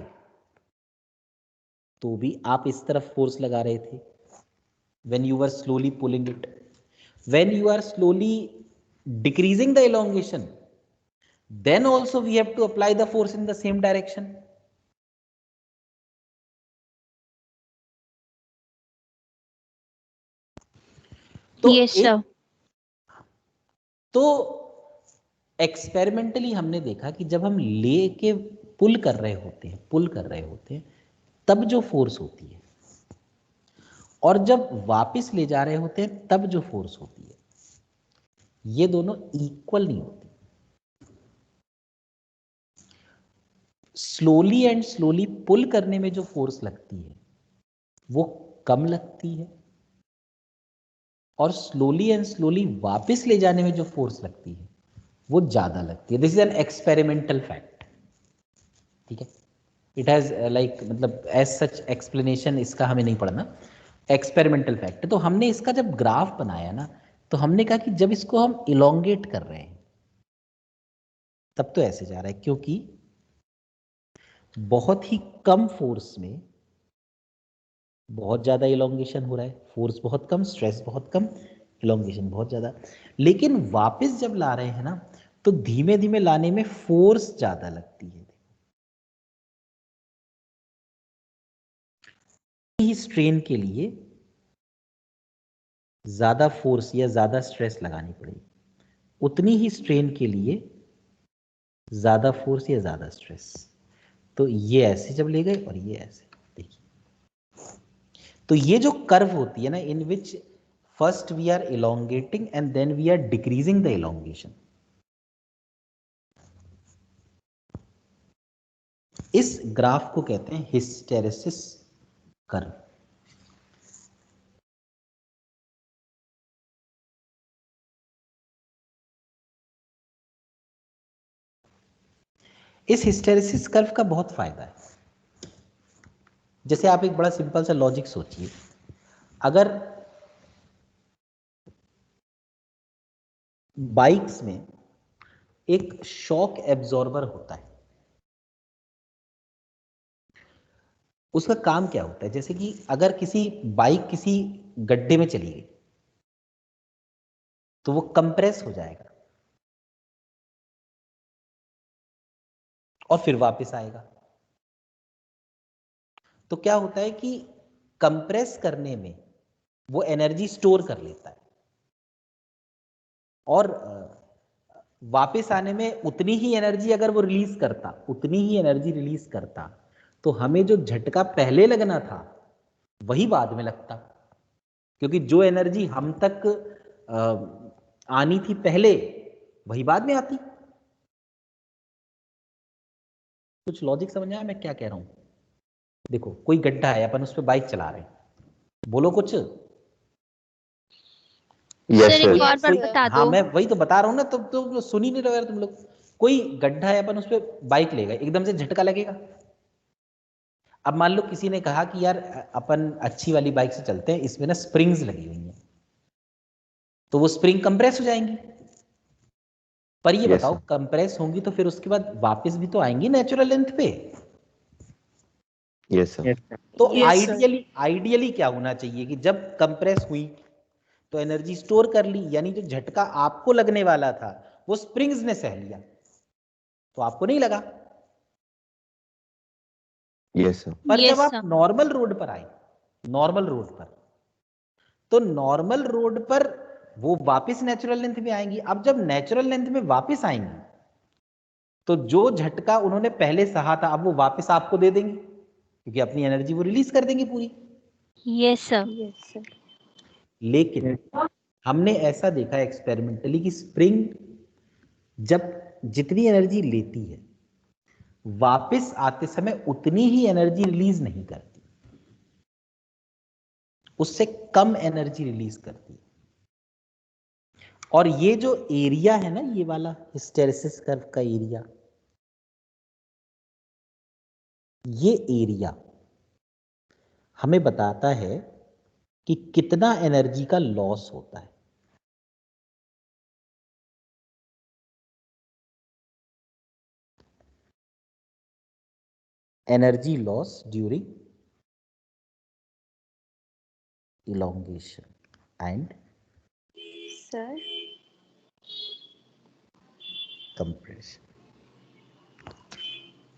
तो भी आप इस तरफ फोर्स लगा रहे थे, when you were slowly pulling it, when you are slowly decreasing the elongation, then also we have to apply the force in the same direction. तो Yes, sir. तो एक्सपेरिमेंटली हमने देखा कि जब हम ले के पुल कर रहे होते हैं तब जो फोर्स होती है, और जब वापस ले जा रहे होते हैं तब जो फोर्स होती है, ये दोनों इक्वल नहीं होती। स्लोली एंड स्लोली पुल करने में जो फोर्स लगती है वो कम लगती है, और स्लोली एंड स्लोली वापस ले जाने में जो फोर्स लगती है वो ज्यादा लगती है। This is an experimental fact, ठीक है? इट हैज लाइक मतलब एज सच एक्सप्लेनेशन इसका हमें नहीं पढ़ना, एक्सपेरिमेंटल फैक्ट। तो हमने इसका जब ग्राफ बनाया ना, तो हमने कहा कि जब इसको हम इलोंगेट कर रहे हैं तब तो ऐसे जा रहा है, क्योंकि बहुत ही कम फोर्स में बहुत ज्यादा इलोंगेशन हो रहा है, फोर्स बहुत कम, स्ट्रेस बहुत कम, इलोंगेशन बहुत ज्यादा। लेकिन वापस जब ला रहे हैं ना, तो धीमे धीमे लाने में फोर्स ज्यादा लगती है। ही स्ट्रेन के लिए ज्यादा फोर्स या ज्यादा स्ट्रेस लगानी पड़ेगी, उतनी ही स्ट्रेन के लिए ज्यादा फोर्स या ज्यादा स्ट्रेस। तो ये ऐसे जब ले गए और ये ऐसे, देखिए तो ये जो कर्व होती है ना, in which first we are elongating and then we are decreasing the elongation, इस ग्राफ को कहते हैं हिस्टेरेसिस कर्व। इस हिस्टेरेसिस कर्व का बहुत फायदा है। जैसे आप एक बड़ा सिंपल सा लॉजिक सोचिए, अगर बाइक्स में एक शॉक एब्जॉर्बर होता है, उसका काम क्या होता है? जैसे कि अगर किसी बाइक किसी गड्ढे में चली गई तो वो कंप्रेस हो जाएगा और फिर वापस आएगा। तो क्या होता है कि कंप्रेस करने में वो एनर्जी स्टोर कर लेता है, और वापस आने में उतनी ही एनर्जी अगर वो रिलीज करता, तो हमें जो झटका पहले लगना था वही बाद में लगता, क्योंकि जो एनर्जी हम तक आनी थी पहले वही बाद में आती। कुछ लॉजिक समझ आया मैं क्या कह रहा हूं? देखो कोई गड्ढा है, अपन उस पर बाइक चला रहे हैं, बोलो कुछ। यस सर एक सर। और बार बता हाँ दो। मैं वही तो बता रहा हूँ ना, तो सुन ही नहीं रहे यार तुम लोग। कोई गड्ढा है, अपन उस पर बाइक ले गए, एकदम से झटका लगेगा। अब मान लो किसी ने कहा कि यार अपन अच्छी वाली बाइक से चलते हैं, इसमें ना स्प्रिंग्स लगी हुई हैं, तो वो स्प्रिंग कंप्रेस हो जाएंगी। पर ये Yes, बताओ sir. कंप्रेस होंगी तो फिर उसके बाद वापस भी तो आएंगी नेचुरल लेंथ पे। Yes sir. तो Yes, sir. आइडियली क्या होना चाहिए कि जब कंप्रेस हुई तो एनर्जी स्टोर कर ली, यानी जो झटका आपको लगने वाला था वो स्प्रिंग्स ने सह लिया, तो आपको नहीं लगा। Yes sir. पर Yes, जब आप sir. नॉर्मल रोड पर आए, नॉर्मल रोड पर, तो नॉर्मल रोड पर वो वापस नेचुरल लेंथ में आएंगी। अब जब नेचुरल लेंथ में वापस आएंगी तो जो झटका उन्होंने पहले सहा था अब वो वापस आपको दे देंगी, क्योंकि अपनी एनर्जी वो रिलीज कर देंगी पूरी। Yes sir. Yes sir. लेकिन हमने ऐसा देखा एक्सपेरिमेंटली कि स्प्रिंग जब जितनी एनर्जी लेती है वापस आते समय उतनी ही एनर्जी रिलीज नहीं करती, उससे कम एनर्जी रिलीज करती है। और ये जो एरिया है ना, ये वाला हिस्टेरेसिस कर्व का एरिया, ये एरिया हमें बताता है कि कितना एनर्जी का लॉस होता है। Energy loss during elongation and sir compression।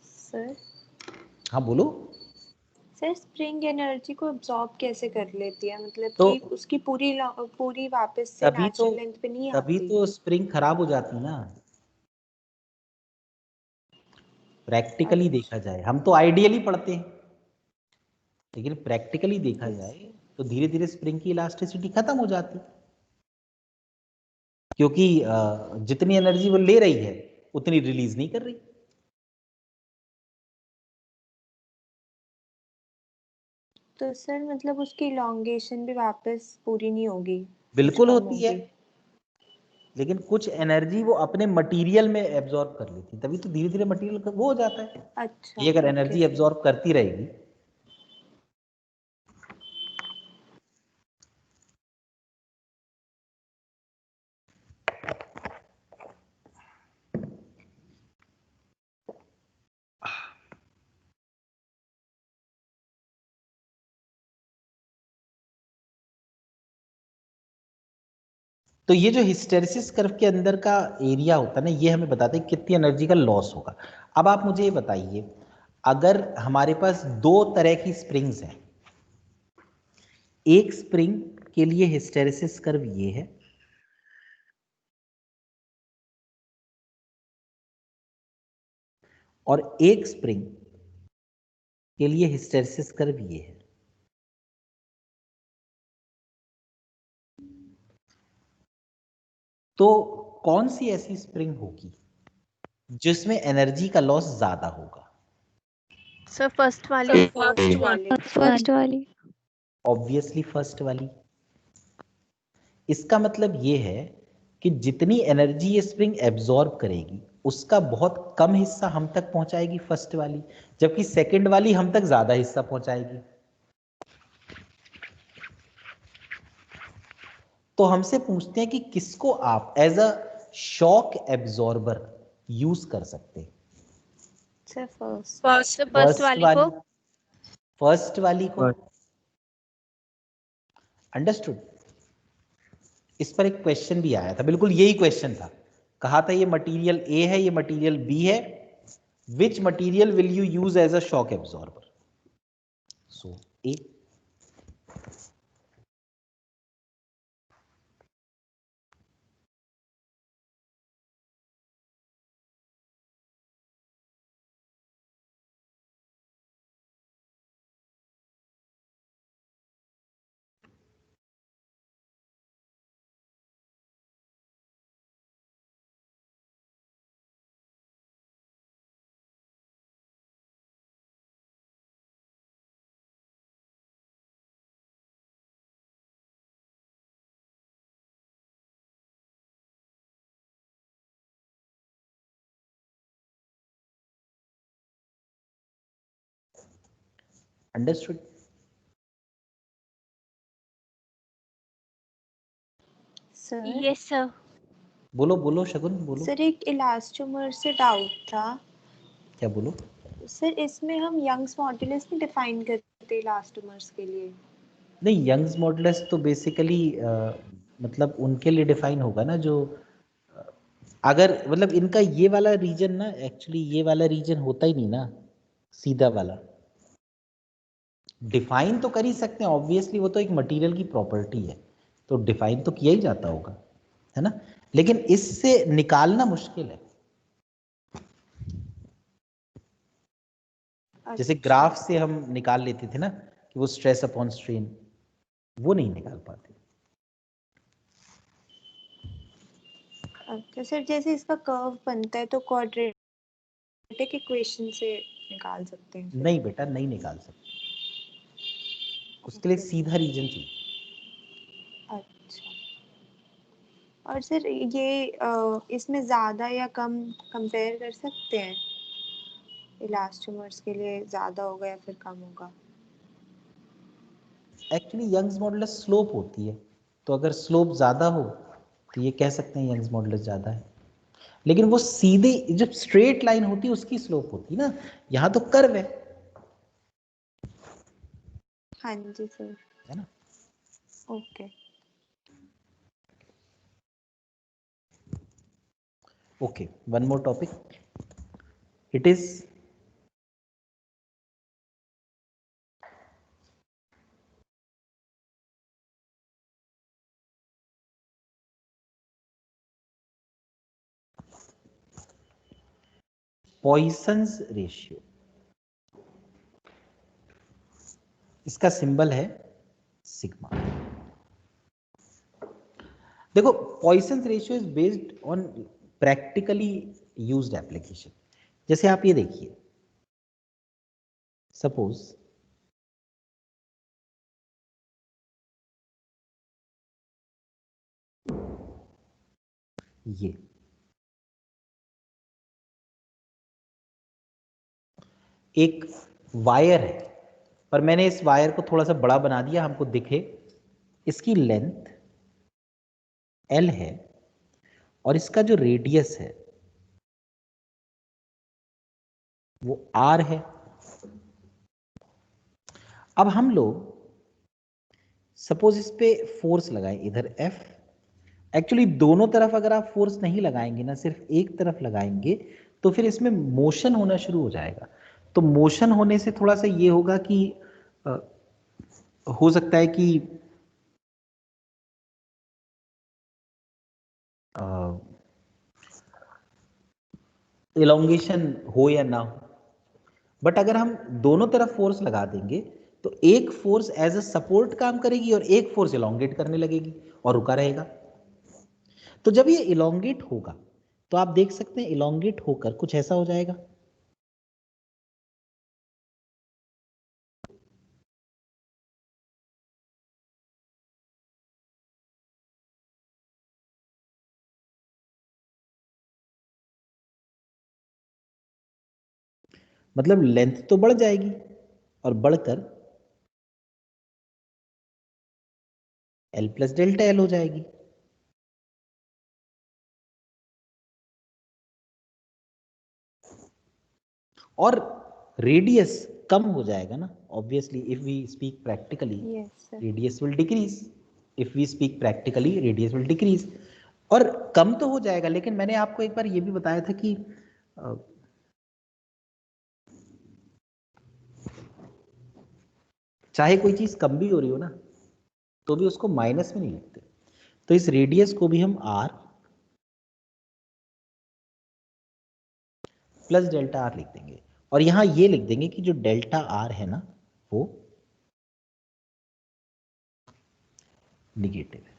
Sir हाँ बोलो। सर स्प्रिंग एनर्जी को एब्जॉर्ब कैसे कर लेती है, मतलब तो कि उसकी पूरी वापस से तभी नेचुरल लेंथ पे नहीं तभी आती? तो स्प्रिंग खराब हो जाती ना। प्रैक्टिकली देखा जाए, हम तो आइडियली पढ़ते हैं, लेकिन प्रैक्टिकली देखा जाए तो धीरे धीरे स्प्रिंग की इलास्टिसिटी खत्म हो जाती, क्योंकि जितनी एनर्जी वो ले रही है उतनी रिलीज नहीं कर रही। तो सर मतलब उसकी इलॉन्गेशन भी वापस पूरी नहीं होगी, बिल्कुल कुछ कम होती है, होगी। लेकिन कुछ एनर्जी वो अपने मटेरियल में एब्जॉर्ब कर लेती, तभी तो धीरे धीरे मटेरियल वो हो जाता है। अच्छा, ये अगर ओके एनर्जी सर। एब्जॉर्ब करती रहेगी तो ये जो हिस्टेरेसिस कर्व के अंदर का एरिया होता है ना, ये हमें बताते हैं कितनी एनर्जी का लॉस होगा। अब आप मुझे ये बताइए, अगर हमारे पास दो तरह की स्प्रिंग्स हैं, एक स्प्रिंग के लिए हिस्टेरेसिस कर्व ये है, और एक स्प्रिंग के लिए हिस्टेरेसिस कर्व ये है। तो कौन सी ऐसी स्प्रिंग होगी जिसमें एनर्जी का लॉस ज्यादा होगा? सर फर्स्ट वाली। फर्स्ट वाली। ऑब्वियसली फर्स्ट वाली। इसका मतलब ये है कि जितनी एनर्जी ये स्प्रिंग एब्जॉर्ब करेगी उसका बहुत कम हिस्सा हम तक पहुंचाएगी फर्स्ट वाली, जबकि सेकंड वाली हम तक ज्यादा हिस्सा पहुंचाएगी। तो हमसे पूछते हैं कि किसको आप as a shock absorber use कर सकते हैं? Sir first. फर्स्ट। फर्स्ट वाली को। फर्स्ट वाली को। अंडरस्टूड। इस पर एक क्वेश्चन भी आया था, बिल्कुल यही क्वेश्चन था। कहा था ये मटेरियल ए है, ये मटेरियल बी है, which material will you use as a shock absorber? So A. Understood. Sir yes sir. बोलो बोलो शगुन बोलो। सर एक इलास्टोमर से डाउट था। क्या बोलो? सर इसमें हम यंग्स मॉड्यूलस नहीं डिफाइन करते इलास्टोमर्स के लिए? नहीं, यंग्स मॉडुलस तो बेसिकली मतलब उनके लिए डिफाइन होगा ना जो अगर मतलब इनका ये वाला रीजन ना, एक्चुअली ये वाला रीजन होता ही नहीं ना, सीधा वाला। डिफाइन तो कर ही सकते हैं ऑब्वियसली, वो तो एक मटेरियल की प्रॉपर्टी है, तो डिफाइन तो किया ही जाता होगा, है ना, लेकिन इससे निकालना मुश्किल है। जैसे ग्राफ से हम निकाल लेते थे ना कि वो स्ट्रेस अपॉन स्ट्रेन, वो नहीं निकाल पाते। अच्छा सर, जैसे इसका कर्व बनता है तो क्वाड्रेटिक इक्वेशन से निकाल सकते हैं फिर? नहीं बेटा, नहीं निकाल सकते, उसके लिए सीधा रीजन चाहिए। अच्छा, और सर ये इसमें ज्यादा या कम कंपेयर कर सकते हैं? इलास्टोमर्स के लिए ज्यादा होगा या फिर कम होगा? एक्चुअली यंग्स मॉडुलस स्लोप होती है, तो अगर स्लोप ज्यादा हो तो ये कह सकते हैं यंग्स मॉडुलस ज्यादा है, लेकिन वो सीधे जब स्ट्रेट लाइन होती है उसकी स्लोप होती है ना, यहाँ तो कर्व है हाँ जी सर, है ना। Okay. Okay, one more topic. It is Poisson's ratio. इसका सिंबल है सिग्मा। देखो, Poisson's ratio is based on practically used application. जैसे आप ये देखिए, सपोज ये एक वायर है, पर मैंने इस वायर को थोड़ा सा बड़ा बना दिया, हमको दिखे। इसकी लेंथ L है और इसका जो रेडियस है वो R है। अब हम लोग सपोज इस पे फोर्स लगाएं, इधर F। एक्चुअली दोनों तरफ अगर आप फोर्स नहीं लगाएंगे ना, सिर्फ एक तरफ लगाएंगे, तो फिर इसमें मोशन होना शुरू हो जाएगा। तो मोशन होने से थोड़ा सा ये होगा कि हो सकता है कि इलोंगेशन हो या ना हो, बट अगर हम दोनों तरफ फोर्स लगा देंगे तो एक फोर्स एज अ सपोर्ट काम करेगी और एक फोर्स इलोंगेट करने लगेगी और रुका रहेगा। तो जब ये इलोंगेट होगा तो आप देख सकते हैं इलोंगेट होकर कुछ ऐसा हो जाएगा। मतलब लेंथ तो बढ़ जाएगी और बढ़कर L प्लस डेल्टा L हो जाएगी। और रेडियस कम हो जाएगा ना, obviously if we speak practically radius will decrease, if we speak practically radius will decrease. और कम तो हो जाएगा, लेकिन मैंने आपको एक बार ये भी बताया था कि चाहे कोई चीज कम भी हो रही हो ना तो भी उसको माइनस में नहीं लिखते, तो इस रेडियस को भी हम R प्लस डेल्टा R लिख देंगे, और यहां ये लिख देंगे कि जो डेल्टा R है ना वो निगेटिव है।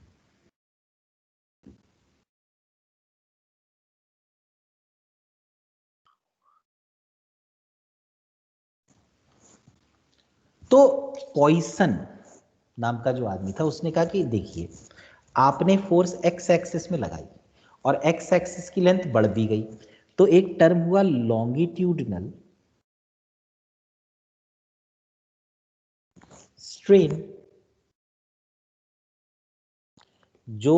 तो पॉइसन नाम का जो आदमी था उसने कहा कि देखिए, आपने फोर्स एक्स एक्सिस में लगाई और एक्स एक्सिस की लेंथ बढ़ भी गई, तो एक टर्म हुआ लॉन्गिट्यूडिनल स्ट्रेन, जो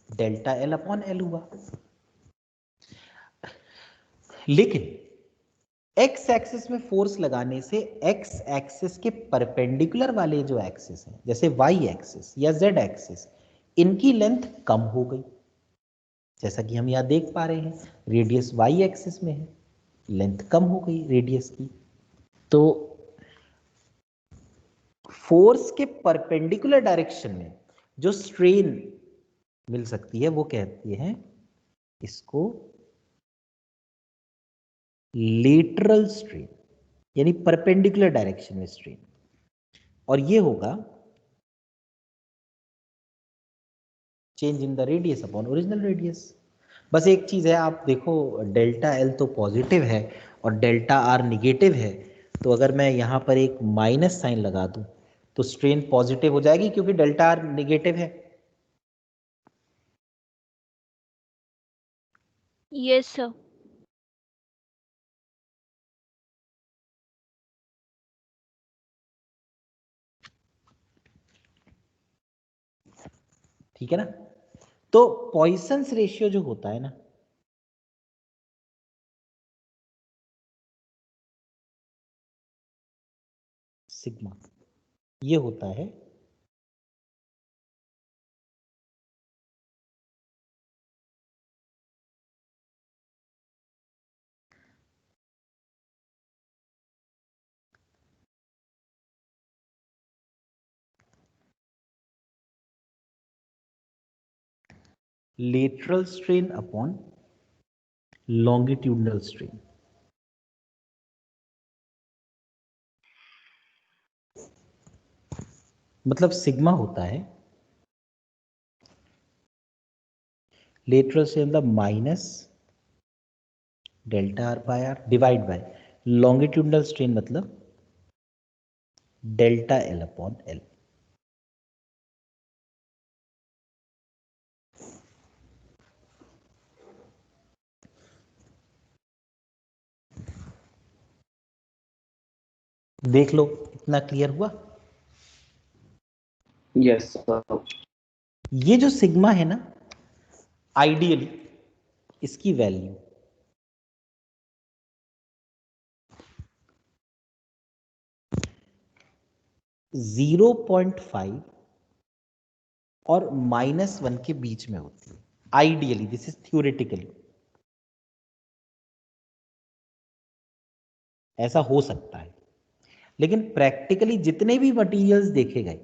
डेल्टा एल अपॉन एल हुआ। लेकिन एक्स एक्सिस में फोर्स लगाने से एक्स एक्सिस के परपेंडिकुलर वाले जो एक्सिस हैं, जैसे वाई एक्सिस या जेड एक्सिस, इनकी लेंथ कम हो गई। जैसा कि हम यहां देख पा रहे हैं, रेडियस वाई एक्सिस में है, लेंथ कम हो गई रेडियस की। तो फोर्स के परपेंडिकुलर डायरेक्शन में जो स्ट्रेन मिल सकती है वो कहते हैं इसको लेटरल स्ट्रेन, यानी परपेंडिकुलर डायरेक्शन में स्ट्रेन, और ये होगा change in the radius upon original radius. बस एक चीज है, आप देखो डेल्टा एल तो पॉजिटिव है और डेल्टा आर निगेटिव है, तो अगर मैं यहाँ पर एक माइनस साइन लगा दूं तो स्ट्रेन पॉजिटिव हो जाएगी क्योंकि डेल्टा आर निगेटिव है। Yes sir. ठीक है ना। तो पॉइसन्स रेशियो जो होता है ना, सिग्मा, ये होता है lateral strain upon longitudinal strain. मतलब सिग्मा होता है लेटरल स्ट्रेन मतलब minus delta R by R divide by longitudinal strain मतलब डेल्टा एल अपॉन एल। देख लो इतना क्लियर हुआ। Yes, sir. ये जो सिग्मा है ना, आइडियली इसकी वैल्यू 0.5 और -1 के बीच में होती है। आइडियली, दिस इज थ्योरेटिकली, ऐसा हो सकता है, लेकिन प्रैक्टिकली जितने भी मटेरियल्स देखे गए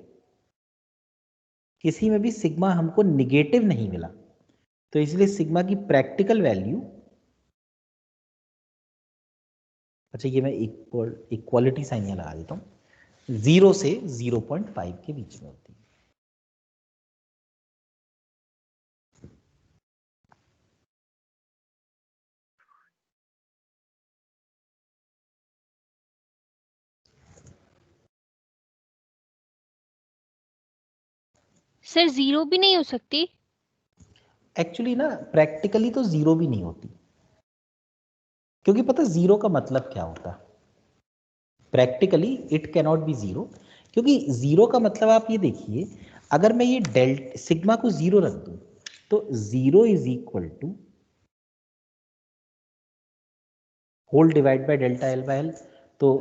किसी में भी सिग्मा हमको निगेटिव नहीं मिला, तो इसलिए सिग्मा की प्रैक्टिकल वैल्यू, अच्छा ये मैं इक्वालिटी साइन यहाँ लगा देता हूं, 0 से 0.5 के बीच में होती है। सर 0 भी नहीं हो सकती? एक्चुअली ना प्रैक्टिकली तो 0 भी नहीं होती, क्योंकि पता 0 का मतलब क्या होता है। प्रैक्टिकली इट कैनॉट बी 0, क्योंकि 0 का मतलब आप ये देखिए, अगर मैं ये सिग्मा को 0 रख दूं तो 0 is equal to whole divide by delta L by L, तो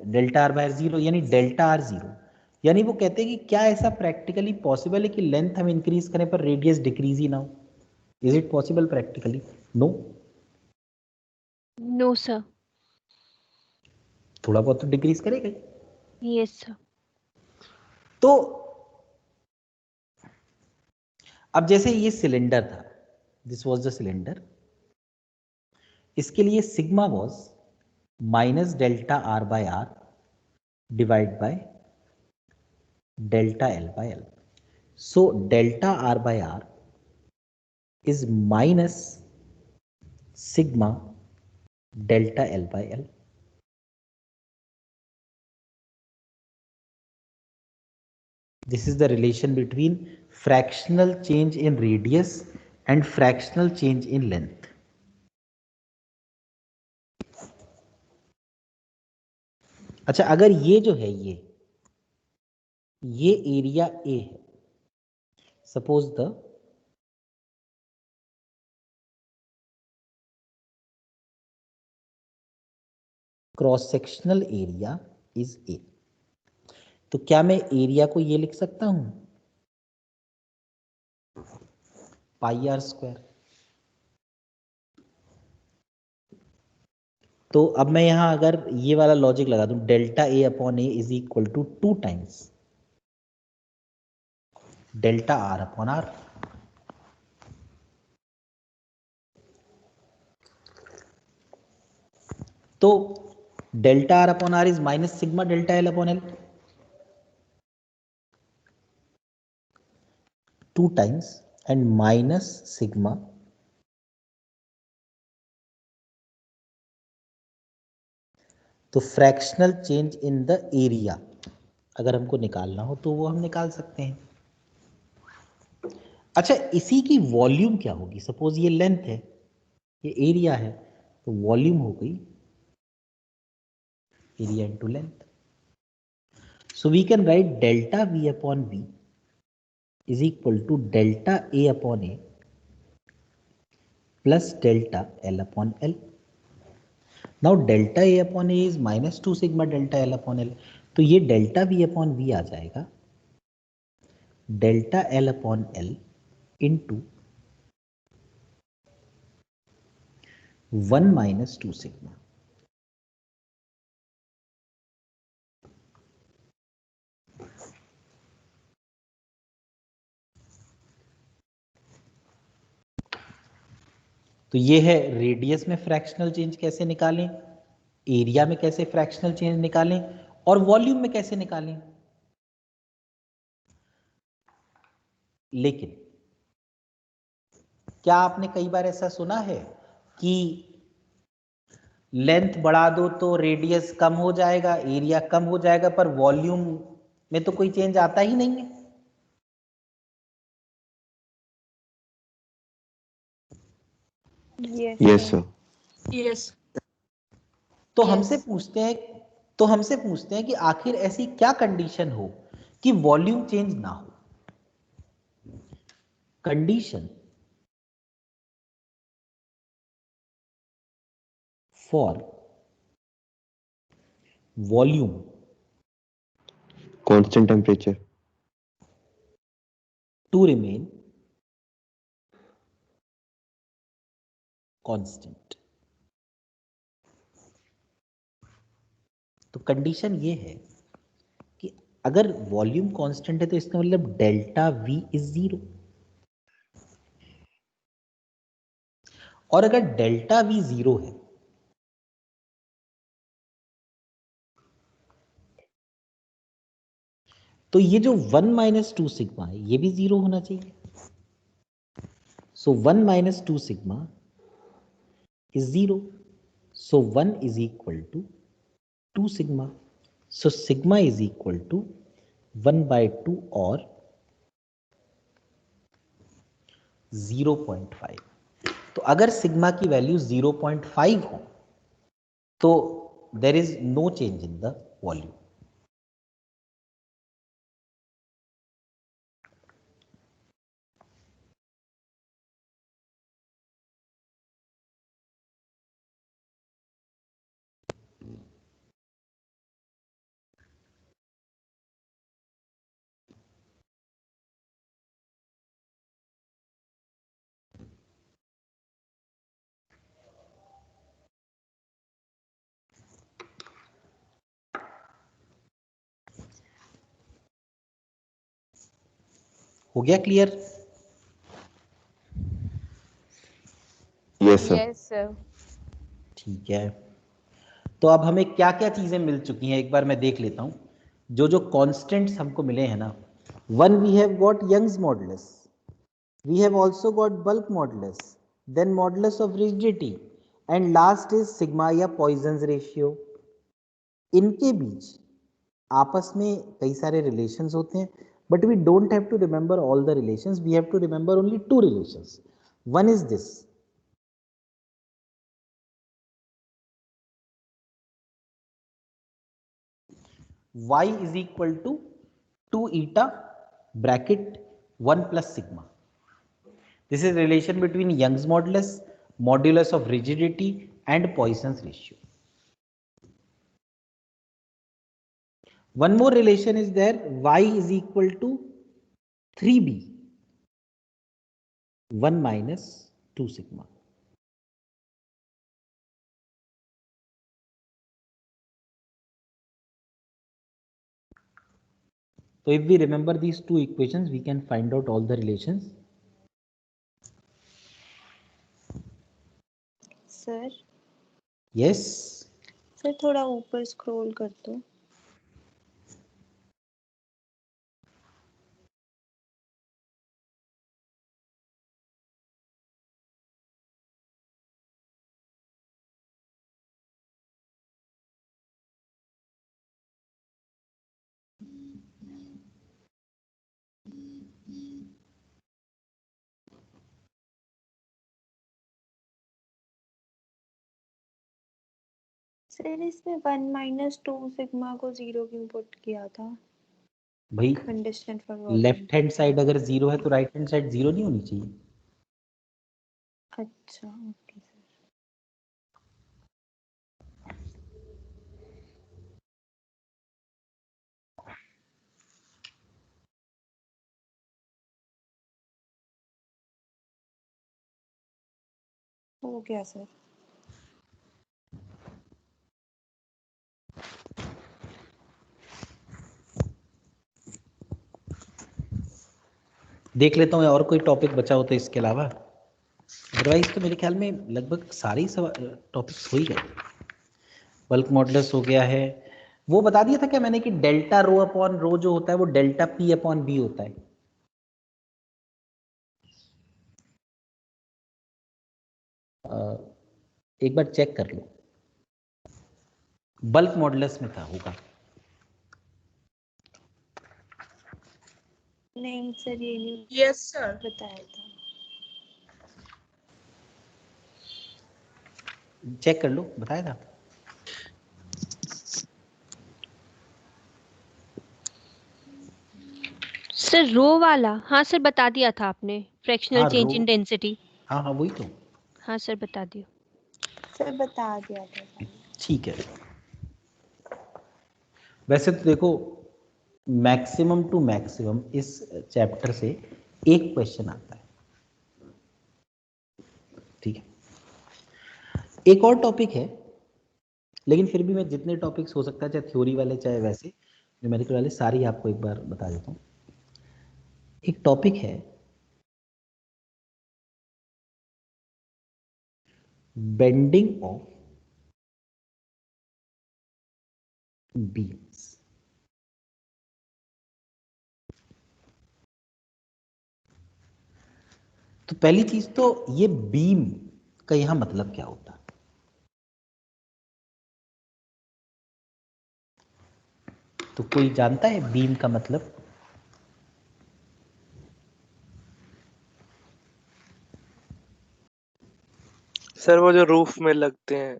डेल्टा आर बाय 0 यानी डेल्टा आर 0, यानी वो कहते हैं कि क्या ऐसा प्रैक्टिकली पॉसिबल है कि लेंथ हम इंक्रीज करें पर रेडियस डिक्रीज ही ना हो? Is it possible practically? No. No sir. थोड़ा बहुत तो डिक्रीज करेगा ही। Yes sir. तो अब जैसे ये सिलेंडर था, दिस वाज द सिलेंडर, इसके लिए sigma was minus delta R by R divide by delta L by L. So delta R by R is minus sigma delta L by L. This is the relation between fractional change in radius and fractional change in length. अच्छा, अगर ये जो है ये area A है, suppose the cross sectional area is A, तो क्या मैं एरिया को ये लिख सकता हूं पाई आर स्क्वायर। तो अब मैं यहां अगर ये वाला लॉजिक लगा दूं, delta A upon A is equal to 2 times delta r upon r. तो delta r upon r is minus sigma delta L upon l, 2 times and minus sigma तो fractional change in the area अगर हमको निकालना हो तो वो हम निकाल सकते हैं। अच्छा, इसी की वॉल्यूम क्या होगी? सपोज ये लेंथ है, ये एरिया है, तो वॉल्यूम हो गई area into length. So we can write delta V upon V is equal to delta A upon A plus delta L upon L. Now delta A upon A is minus 2 sigma delta L upon L, तो ये delta V upon V आ जाएगा delta L upon L into 1 minus 2 sigma. तो ये है radius में fractional change कैसे निकालें, एरिया में कैसे फ्रैक्शनल चेंज निकालें, और वॉल्यूम में कैसे निकालें। लेकिन क्या आपने कई बार ऐसा सुना है कि लेंथ बढ़ा दो तो रेडियस कम हो जाएगा, एरिया कम हो जाएगा, पर वॉल्यूम में तो कोई चेंज आता ही नहीं है? Yes sir. यस। तो Yes. हमसे पूछते हैं कि आखिर ऐसी क्या कंडीशन हो कि वॉल्यूम चेंज ना हो। Condition for volume constant temperature to remain constant. तो कंडीशन ये है कि अगर वॉल्यूम कांस्टेंट है तो इसका मतलब डेल्टा वी इज 0, और अगर डेल्टा वी 0 है तो ये जो 1 माइनस 2 सिग्मा है ये भी 0 होना चाहिए। सो 1 minus 2 sigma is 0. So 1 is equal to 2 sigma. So sigma is equal to 1 by 2 or 0.5. तो अगर सिग्मा की वैल्यू 0.5 हो तो there is no change in the volume. हो गया clear? Yes sir. Yes, sir. ठीक है, तो अब हमें क्या क्या चीजें मिल चुकी हैं एक बार मैं देख लेता हूं। जो जो कांस्टेंट्स हमको मिले हैं ना, one we have got Young's modulus, we have also got bulk modulus, then modulus of rigidity, and last is sigma या Poisson's ratio। इनके बीच आपस में कई सारे रिलेशंस होते हैं, but we don't have to remember all the relations, we have to remember only 2 रिलेशंस। One is this, y is equal to 2 eta bracket 1 plus sigma। This is relation between Young's modulus, modulus of rigidity and Poisson's ratio। One more relation is there, y is equal to 3b 1 minus 2 sigma। So if we remember these two equations, we can find out all the relations. Sir Yes. Sir थोड़ा ऊपर scroll कर दो. Sir इसमें 1 - 2 sigma को 0 क्यों put किया था? भाई condition for left hand side अगर 0 है तो राइट हैंड साइड 0 नहीं होनी चाहिए. अच्छा ओके सर. हो गया सर. देख लेता हूँ और कोई टॉपिक बचा हो तो इसके अलावा. अदरवाइज तो मेरे ख्याल में लगभग सारे ही टॉपिक्स हो ही गए. बल्क मॉडुलस हो गया है. वो बता दिया था क्या मैंने कि डेल्टा रो अपॉन रो जो होता है वो डेल्टा पी अपॉन बी होता है. एक बार चेक कर लो. बल्क मॉडुलस में था होगा. नहीं सर ये नहीं यस सर. बताया था. चेक कर लो बताया था. सर रो वाला, हाँ सर बता दिया था आपने, फ्रैक्शनल हाँ चेंज रो. इन डेंसिटी. हाँ हाँ वही तो. हाँ सर बता दियो. सर बता दिया था सर. ठीक है. वैसे तो देखो मैक्सिमम टू मैक्सिमम इस चैप्टर से एक क्वेश्चन आता है. ठीक है. एक और टॉपिक है लेकिन फिर भी मैं जितने टॉपिक्स हो सकता है चाहे थ्योरी वाले चाहे वैसे न्यूमेरिकल वाले सारे ही आपको एक बार बता देता हूँ. एक टॉपिक है बेंडिंग ऑफ बीम्स. तो पहली चीज तो ये बीम का यहां मतलब क्या होता है. तो कोई जानता है बीम का मतलब? सर वो जो रूफ में लगते हैं.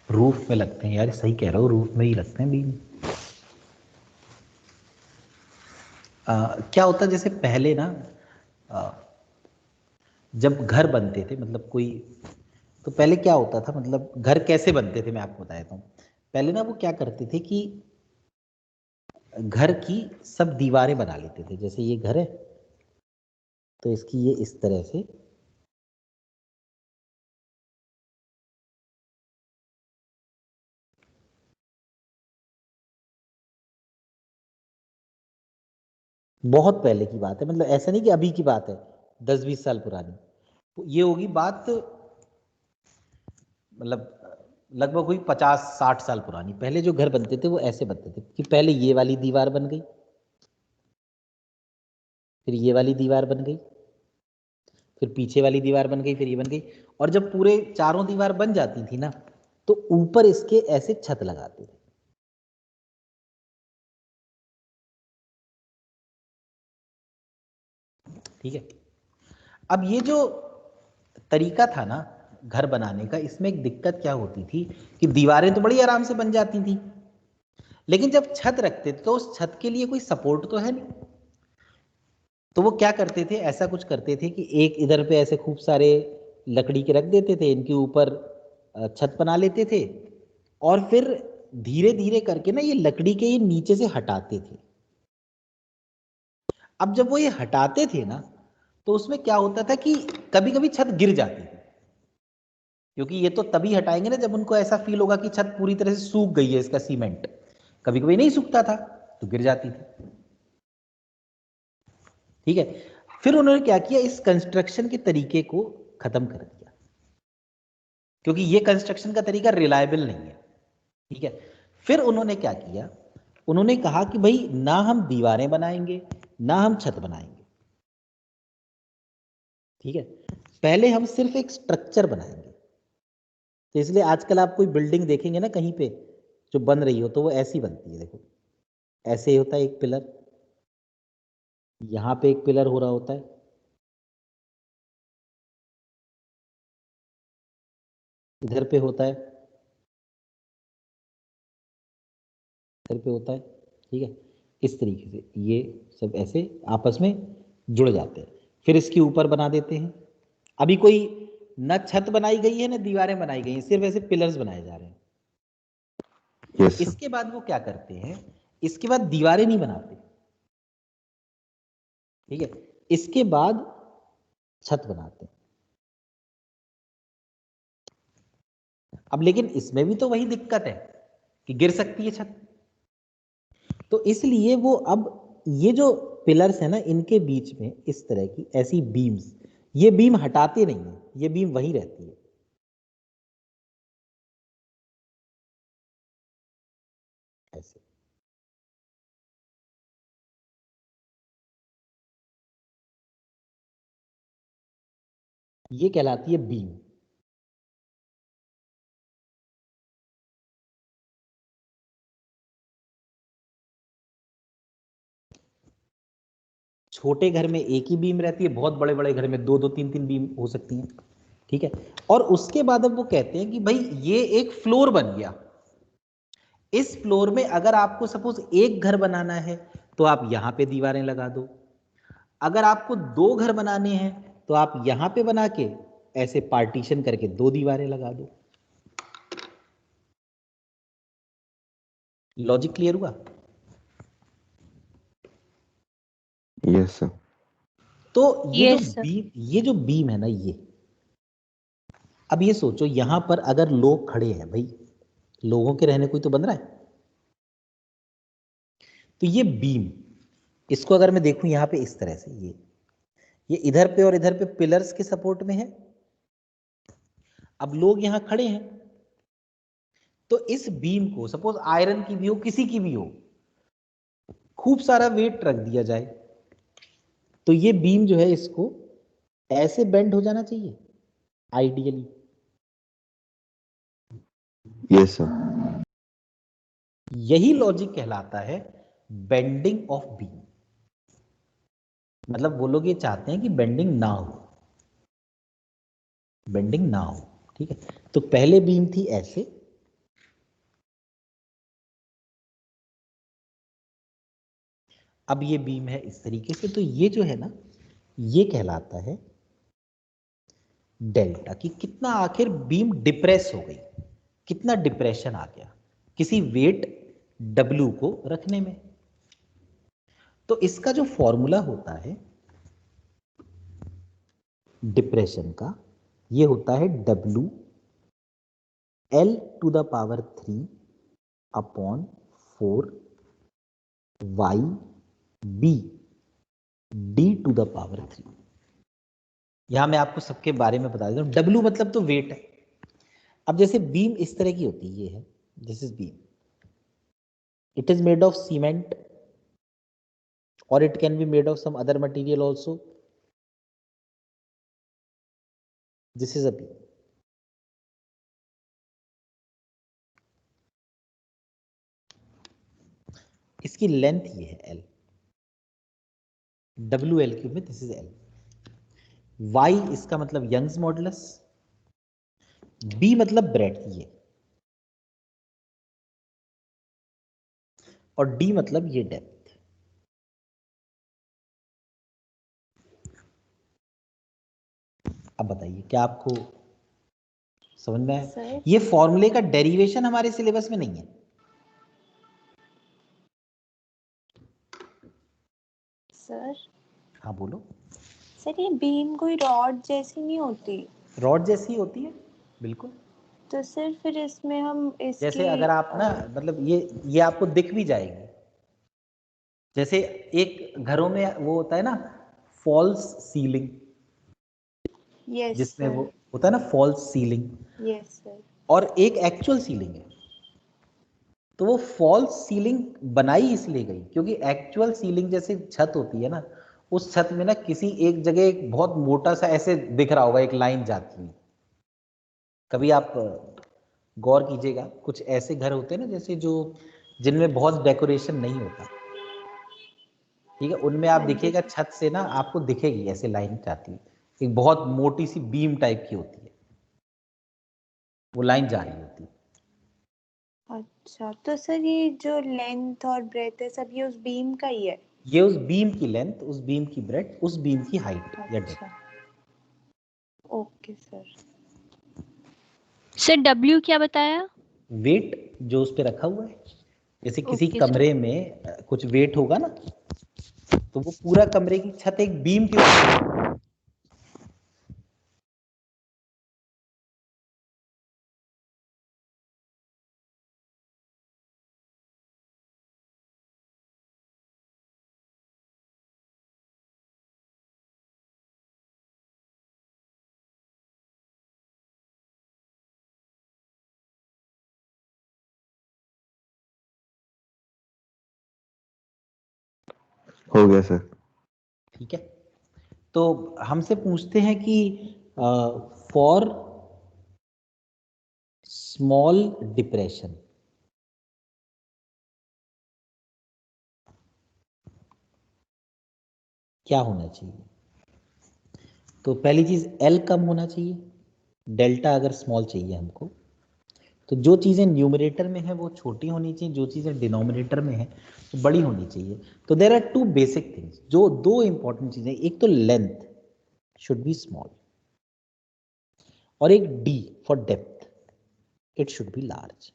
रूफ में लगते हैं यार. सही कह रहा हूँ रूफ में ही लगते हैं बीम. क्या होता जैसे पहले ना जब घर बनते थे मतलब कोई तो पहले क्या होता था मतलब घर कैसे बनते थे मैं आपको बता देता हूँ. पहले ना वो क्या करते थे कि घर की सब दीवारें बना लेते थे. जैसे ये घर है तो इसकी ये इस तरह से बहुत पहले की बात है. मतलब ऐसा नहीं कि अभी की बात है 10-20 साल पुरानी. तो ये होगी बात मतलब लगभग हुई 50-60 साल पुरानी. पहले जो घर बनते थे वो ऐसे बनते थे कि पहले ये वाली दीवार बन गई फिर ये वाली दीवार बन गई फिर पीछे वाली दीवार बन गई फिर ये बन गई. और जब पूरे चारों दीवार बन जाती थी ना तो ऊपर इसके ऐसे छत लगाते थे. ठीक है. अब ये जो तरीका था ना घर बनाने का इसमें एक दिक्कत क्या होती थी कि दीवारें तो बड़ी आराम से बन जाती थी लेकिन जब छत रखते थे तो उस छत के लिए कोई सपोर्ट तो है नहीं. तो वो क्या करते थे ऐसा कुछ करते थे कि एक इधर पे ऐसे खूब सारे लकड़ी के रख देते थे. इनके ऊपर छत बना लेते थे और फिर धीरे धीरे करके ना ये लकड़ी के ये नीचे से हटाते थे. अब जब वो ये हटाते थे ना तो उसमें क्या होता था कि कभी कभी छत गिर जाती थी. क्योंकि ये तो तभी हटाएंगे ना जब उनको ऐसा फील होगा कि छत पूरी तरह से सूख गई है, इसका सीमेंट। कभी कभी नहीं सूखता था तो गिर जाती थी। ठीक है, फिर उन्होंने क्या किया, इस कंस्ट्रक्शन के तरीके को खत्म कर दिया, क्योंकि ये कंस्ट्रक्शन का तरीका रिलायबल नहीं है। ठीक है, फिर उन्होंने क्या किया, उन्होंने कहा कि भाई ना हम दीवारें बनाएंगे ना हम छत बनाएंगे। ठीक है, पहले हम सिर्फ एक स्ट्रक्चर बनाएंगे। तो इसलिए आजकल आप कोई बिल्डिंग देखेंगे ना कहीं पे जो बन रही हो, तो वो ऐसी बनती है। देखो ऐसे ही होता है, एक पिलर, यहां पे एक पिलर हो रहा होता है, इधर पे होता है, इधर पे होता है। ठीक है, इस तरीके से ये सब ऐसे आपस में जुड़ जाते हैं, फिर इसके ऊपर बना देते हैं। अभी कोई न छत बनाई गई है न दीवारें बनाई गई हैं, सिर्फ ऐसे पिलर्स बनाए जा रहे हैं। Yes sir. इसके बाद वो क्या करते हैं, इसके बाद दीवारें नहीं बनाते। ठीक है, इसके बाद छत बनाते हैं। अब लेकिन इसमें भी तो वही दिक्कत है कि गिर सकती है छत। तो इसलिए वो अब ये जो पिलर्स है ना, इनके बीच में इस तरह की ऐसी बीम्स, ये बीम हटाते नहीं है, ये बीम वहीं रहती है ऐसे। ये कहलाती है बीम। छोटे घर में एक ही बीम रहती है, बहुत बड़े बड़े घर में दो दो तीन तीन बीम हो सकती हैं। ठीक है, और उसके बाद अब वो कहते हैं कि भाई ये एक फ्लोर बन गया। इस फ्लोर में अगर आपको सपोज एक घर बनाना है तो आप यहां पे दीवारें लगा दो, अगर आपको दो घर बनाने हैं तो आप यहां पे बना के ऐसे पार्टीशन करके दो दीवारें लगा दो। लॉजिक क्लियर हुआ? Yes sir. तो Yes, sir. ये जो बीम है ना, ये अब ये सोचो यहां पर अगर लोग खड़े हैं, भाई लोगों के रहने कोई तो बन रहा है, तो ये बीम, इसको अगर मैं देखूं यहां पे इस तरह से, ये इधर पे और इधर पे पिलर्स के सपोर्ट में है। अब लोग यहां खड़े हैं, तो इस बीम को सपोज आयरन की भी हो किसी की भी हो, खूब सारा वेट रख दिया जाए, तो ये बीम जो है इसको ऐसे बेंड हो जाना चाहिए आइडियली। Yes sir. यही लॉजिक कहलाता है बेंडिंग ऑफ बीम। मतलब वो लोग ये चाहते हैं कि बेंडिंग ना हो, बेंडिंग ना हो। ठीक है, तो पहले बीम थी ऐसे, अब ये बीम है इस तरीके से। तो ये जो है ना, ये कहलाता है डेल्टा, कि कितना आखिर बीम डिप्रेस हो गई, कितना डिप्रेशन आ गया किसी वेट W को रखने में। तो इसका जो फॉर्मूला होता है डिप्रेशन का, ये होता है W L⁻³ upon 4 YB D⁻³ यहां मैं आपको सबके बारे में बता देता हूं। W मतलब तो वेट है। अब जैसे बीम इस तरह की होती है, ये है, this is beam, it is made of cement or it can be made of some other material also. This is a beam. इसकी लेंथ ये है L, WL³ में दिस इज L। Y इसका मतलब यंग्स मॉडुलस, B मतलब breadth ये, और D मतलब ये डेप्थ। अब बताइए क्या आपको समझ में आया? सर ये फॉर्मूले का डेरिवेशन हमारे सिलेबस में नहीं है। सर हाँ बोलो। सर ये बीम कोई रॉड जैसी नहीं होती? रॉड जैसी होती है, बिल्कुल। तो सर फिर इसमें हम इसकी जैसे अगर आप ना मतलब ये आपको दिख भी जाएगी, जैसे एक घरों में वो होता है ना फॉल्स सीलिंग, यस जिसमें वो सर, होता है ना फॉल्स सीलिंग, यस सर, और एक एक्चुअल सीलिंग है। तो वो फॉल्स सीलिंग बनाई इसलिए गई क्योंकि एक्चुअल सीलिंग जैसे छत होती है ना, उस छत में ना किसी एक जगह एक बहुत मोटा सा ऐसे दिख रहा होगा, एक लाइन जाती हुई। कभी आप गौर कीजिएगा, कुछ ऐसे घर होते हैं ना जैसे जो जिनमें बहुत डेकोरेशन नहीं होता, ठीक है, उनमें आप हाँ जी देखिएगा सर। छत से ना आपको दिखेगी ऐसे लाइन जाती हुई, एक बहुत मोटी सी बीम टाइप की होती है, वो लाइन जा रही होती है। अच्छा, तो सर ये जो लेंथ और ब्रेथ है सब ये उस बीम का ही है? ये उस बीम की लेंथ, उस बीम की ब्रेथ, उस बीम की हाइट या डेप्थ। अच्छा, ओके सर। सर W क्या बताया? वेट जो उस पे रखा हुआ है, जैसे किसी ओके सर। कमरे में कुछ वेट होगा ना, तो वो पूरा कमरे की छत एक बीम के ऊपर, हो गया सर। ठीक है। तो हमसे पूछते हैं कि फॉर स्मॉल डिप्रेशन क्या होना चाहिए। तो पहली चीज L कम होना चाहिए, डेल्टा अगर स्मॉल चाहिए हमको, तो जो चीजें न्यूमरेटर में है वो छोटी होनी चाहिए, जो चीजें डिनोमिनेटर में है वो बड़ी होनी चाहिए। तो there are two basic things, जो दो इंपॉर्टेंट चीजें, एक तो लेंथ शुड बी स्मॉल और एक D for depth, it should be large.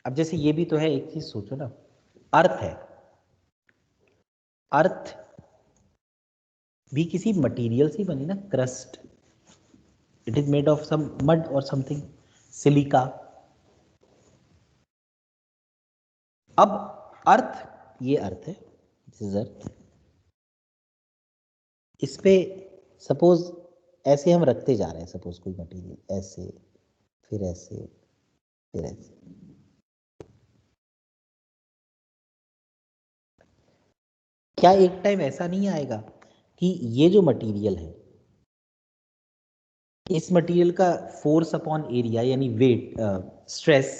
अब जैसे ये भी तो है, एक चीज सोचो ना, अर्थ है, अर्थ भी किसी मटेरियल से बनी ना, crust, it is made of some mud और समथिंग, सिलिका। अब अर्थ, ये अर्थ है, दिस इज अर्थ, इस पे सपोज ऐसे हम रखते जा रहे हैं, सपोज कोई मटेरियल ऐसे, फिर ऐसे, फिर ऐसे, क्या एक टाइम ऐसा नहीं आएगा कि ये जो मटेरियल है, इस मटेरियल का फोर्स अपॉन एरिया यानी वेट, स्ट्रेस,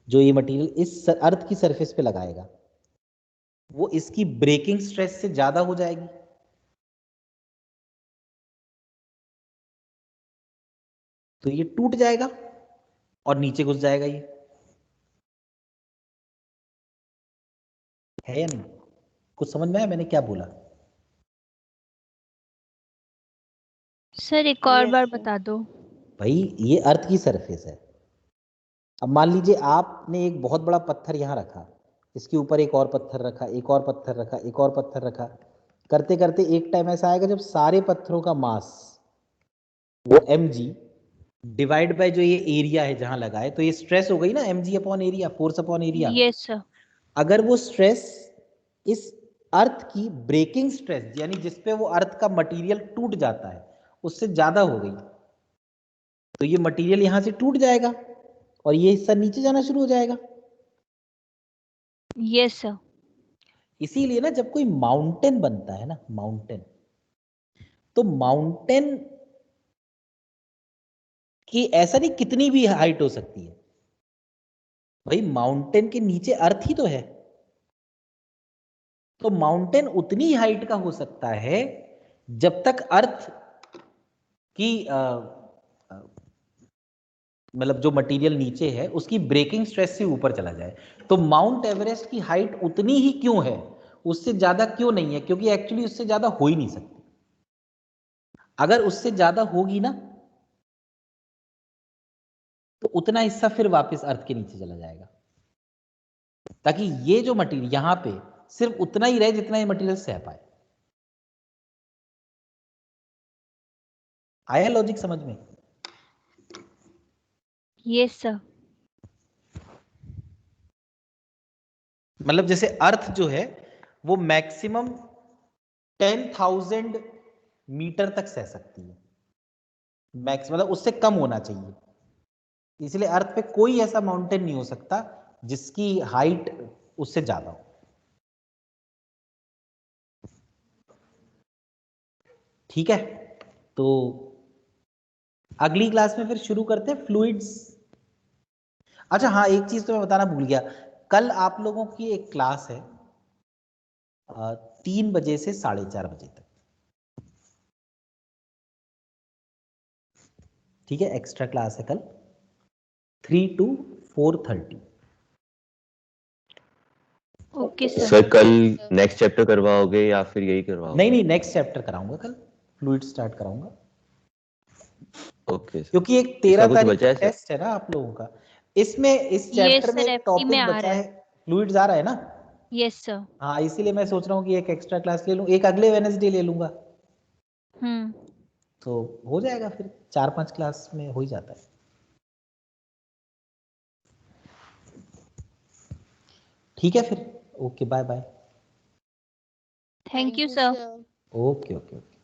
जो ये मटेरियल इस अर्थ की सरफेस पे लगाएगा, वो इसकी ब्रेकिंग स्ट्रेस से ज्यादा हो जाएगी। तो ये टूट जाएगा और नीचे घुस जाएगा, ये है या नहीं? कुछ समझ में आया मैंने क्या बोला? सर एक और Yes, बार sir. बता दो। भाई ये अर्थ की सरफेस है, अब मान लीजिए आपने एक बहुत बड़ा पत्थर यहां रखा, इसके ऊपर एक और पत्थर रखा, एक और पत्थर रखा, एक और पत्थर रखा, करते करते एक टाइम ऐसा आएगा जब सारे पत्थरों का मास वो mg डिवाइड बाय जो ये एरिया है जहां लगा है, तो ये स्ट्रेस हो गई ना, mg upon area, force upon area. Yes sir. अगर वो स्ट्रेस इस अर्थ की ब्रेकिंग स्ट्रेस यानी जिसपे वो अर्थ का मटेरियल टूट जाता है उससे ज्यादा हो गई, तो ये मटेरियल यहां से टूट जाएगा और ये हिस्सा नीचे जाना शुरू हो जाएगा। Yes sir. इसीलिए ना जब कोई माउंटेन बनता है ना, माउंटेन, तो माउंटेन की ऐसा नहीं कितनी भी हाइट हो सकती है, भाई माउंटेन के नीचे अर्थ ही तो है, तो माउंटेन उतनी हाइट का हो सकता है जब तक अर्थ की मतलब जो मटेरियल नीचे है उसकी ब्रेकिंग स्ट्रेस से ऊपर चला जाए। तो माउंट एवरेस्ट की हाइट उतनी ही क्यों है? उससे ज्यादा क्यों नहीं है? क्योंकि एक्चुअली उससे ज्यादा हो ही नहीं सकती। अगर उससे ज्यादा होगी ना तो उतना हिस्सा फिर वापस अर्थ के नीचे चला जाएगा, ताकि ये जो मटेरियल यहां पे सिर्फ उतना ही रहे जितना ये मटेरियल सह पाए। आया लॉजिक समझ में? Yes sir. मतलब जैसे अर्थ जो है वो मैक्सिमम 10,000 मीटर तक सह सकती है, मैक्स मतलब उससे कम होना चाहिए। इसलिए अर्थ पे कोई ऐसा माउंटेन नहीं हो सकता जिसकी हाइट उससे ज्यादा हो। ठीक है, तो अगली क्लास में फिर शुरू करते हैं फ्लूइड्स। अच्छा हाँ, एक चीज तो मैं बताना भूल गया, कल आप लोगों की एक क्लास है 3 बजे से 4:30 बजे तक। ठीक है, एक्स्ट्रा क्लास है कल 3 to 4:30। Okay sir. सर कल नेक्स्ट चैप्टर करवाओगे या फिर यही करवाओगे? नहीं नहीं, नेक्स्ट चैप्टर कराऊंगा कल, फ्लूइड स्टार्ट कराऊंगा। Okay sir. क्योंकि एक इसका 13 कुछ तारीख बचा है का सर? टेस्ट है ना आप लोगों का, इसमें इस ये चैप्टर में सर एक FT में टॉपिक आ बचा रहा है, है। फ्लूइड्स आ रहा है ना। Yes sir. हाँ, इसीलिए मैं सोच रहा हूँ कि एक एक्स्ट्रा क्लास ले लूँ, एक अगले वेडनेसडे ले लूंगा, तो हो जाएगा, फिर 4-5 क्लास में हो ही जाता है। ठीक है फिर, okay bye bye. Thank you sir. Okay okay okay.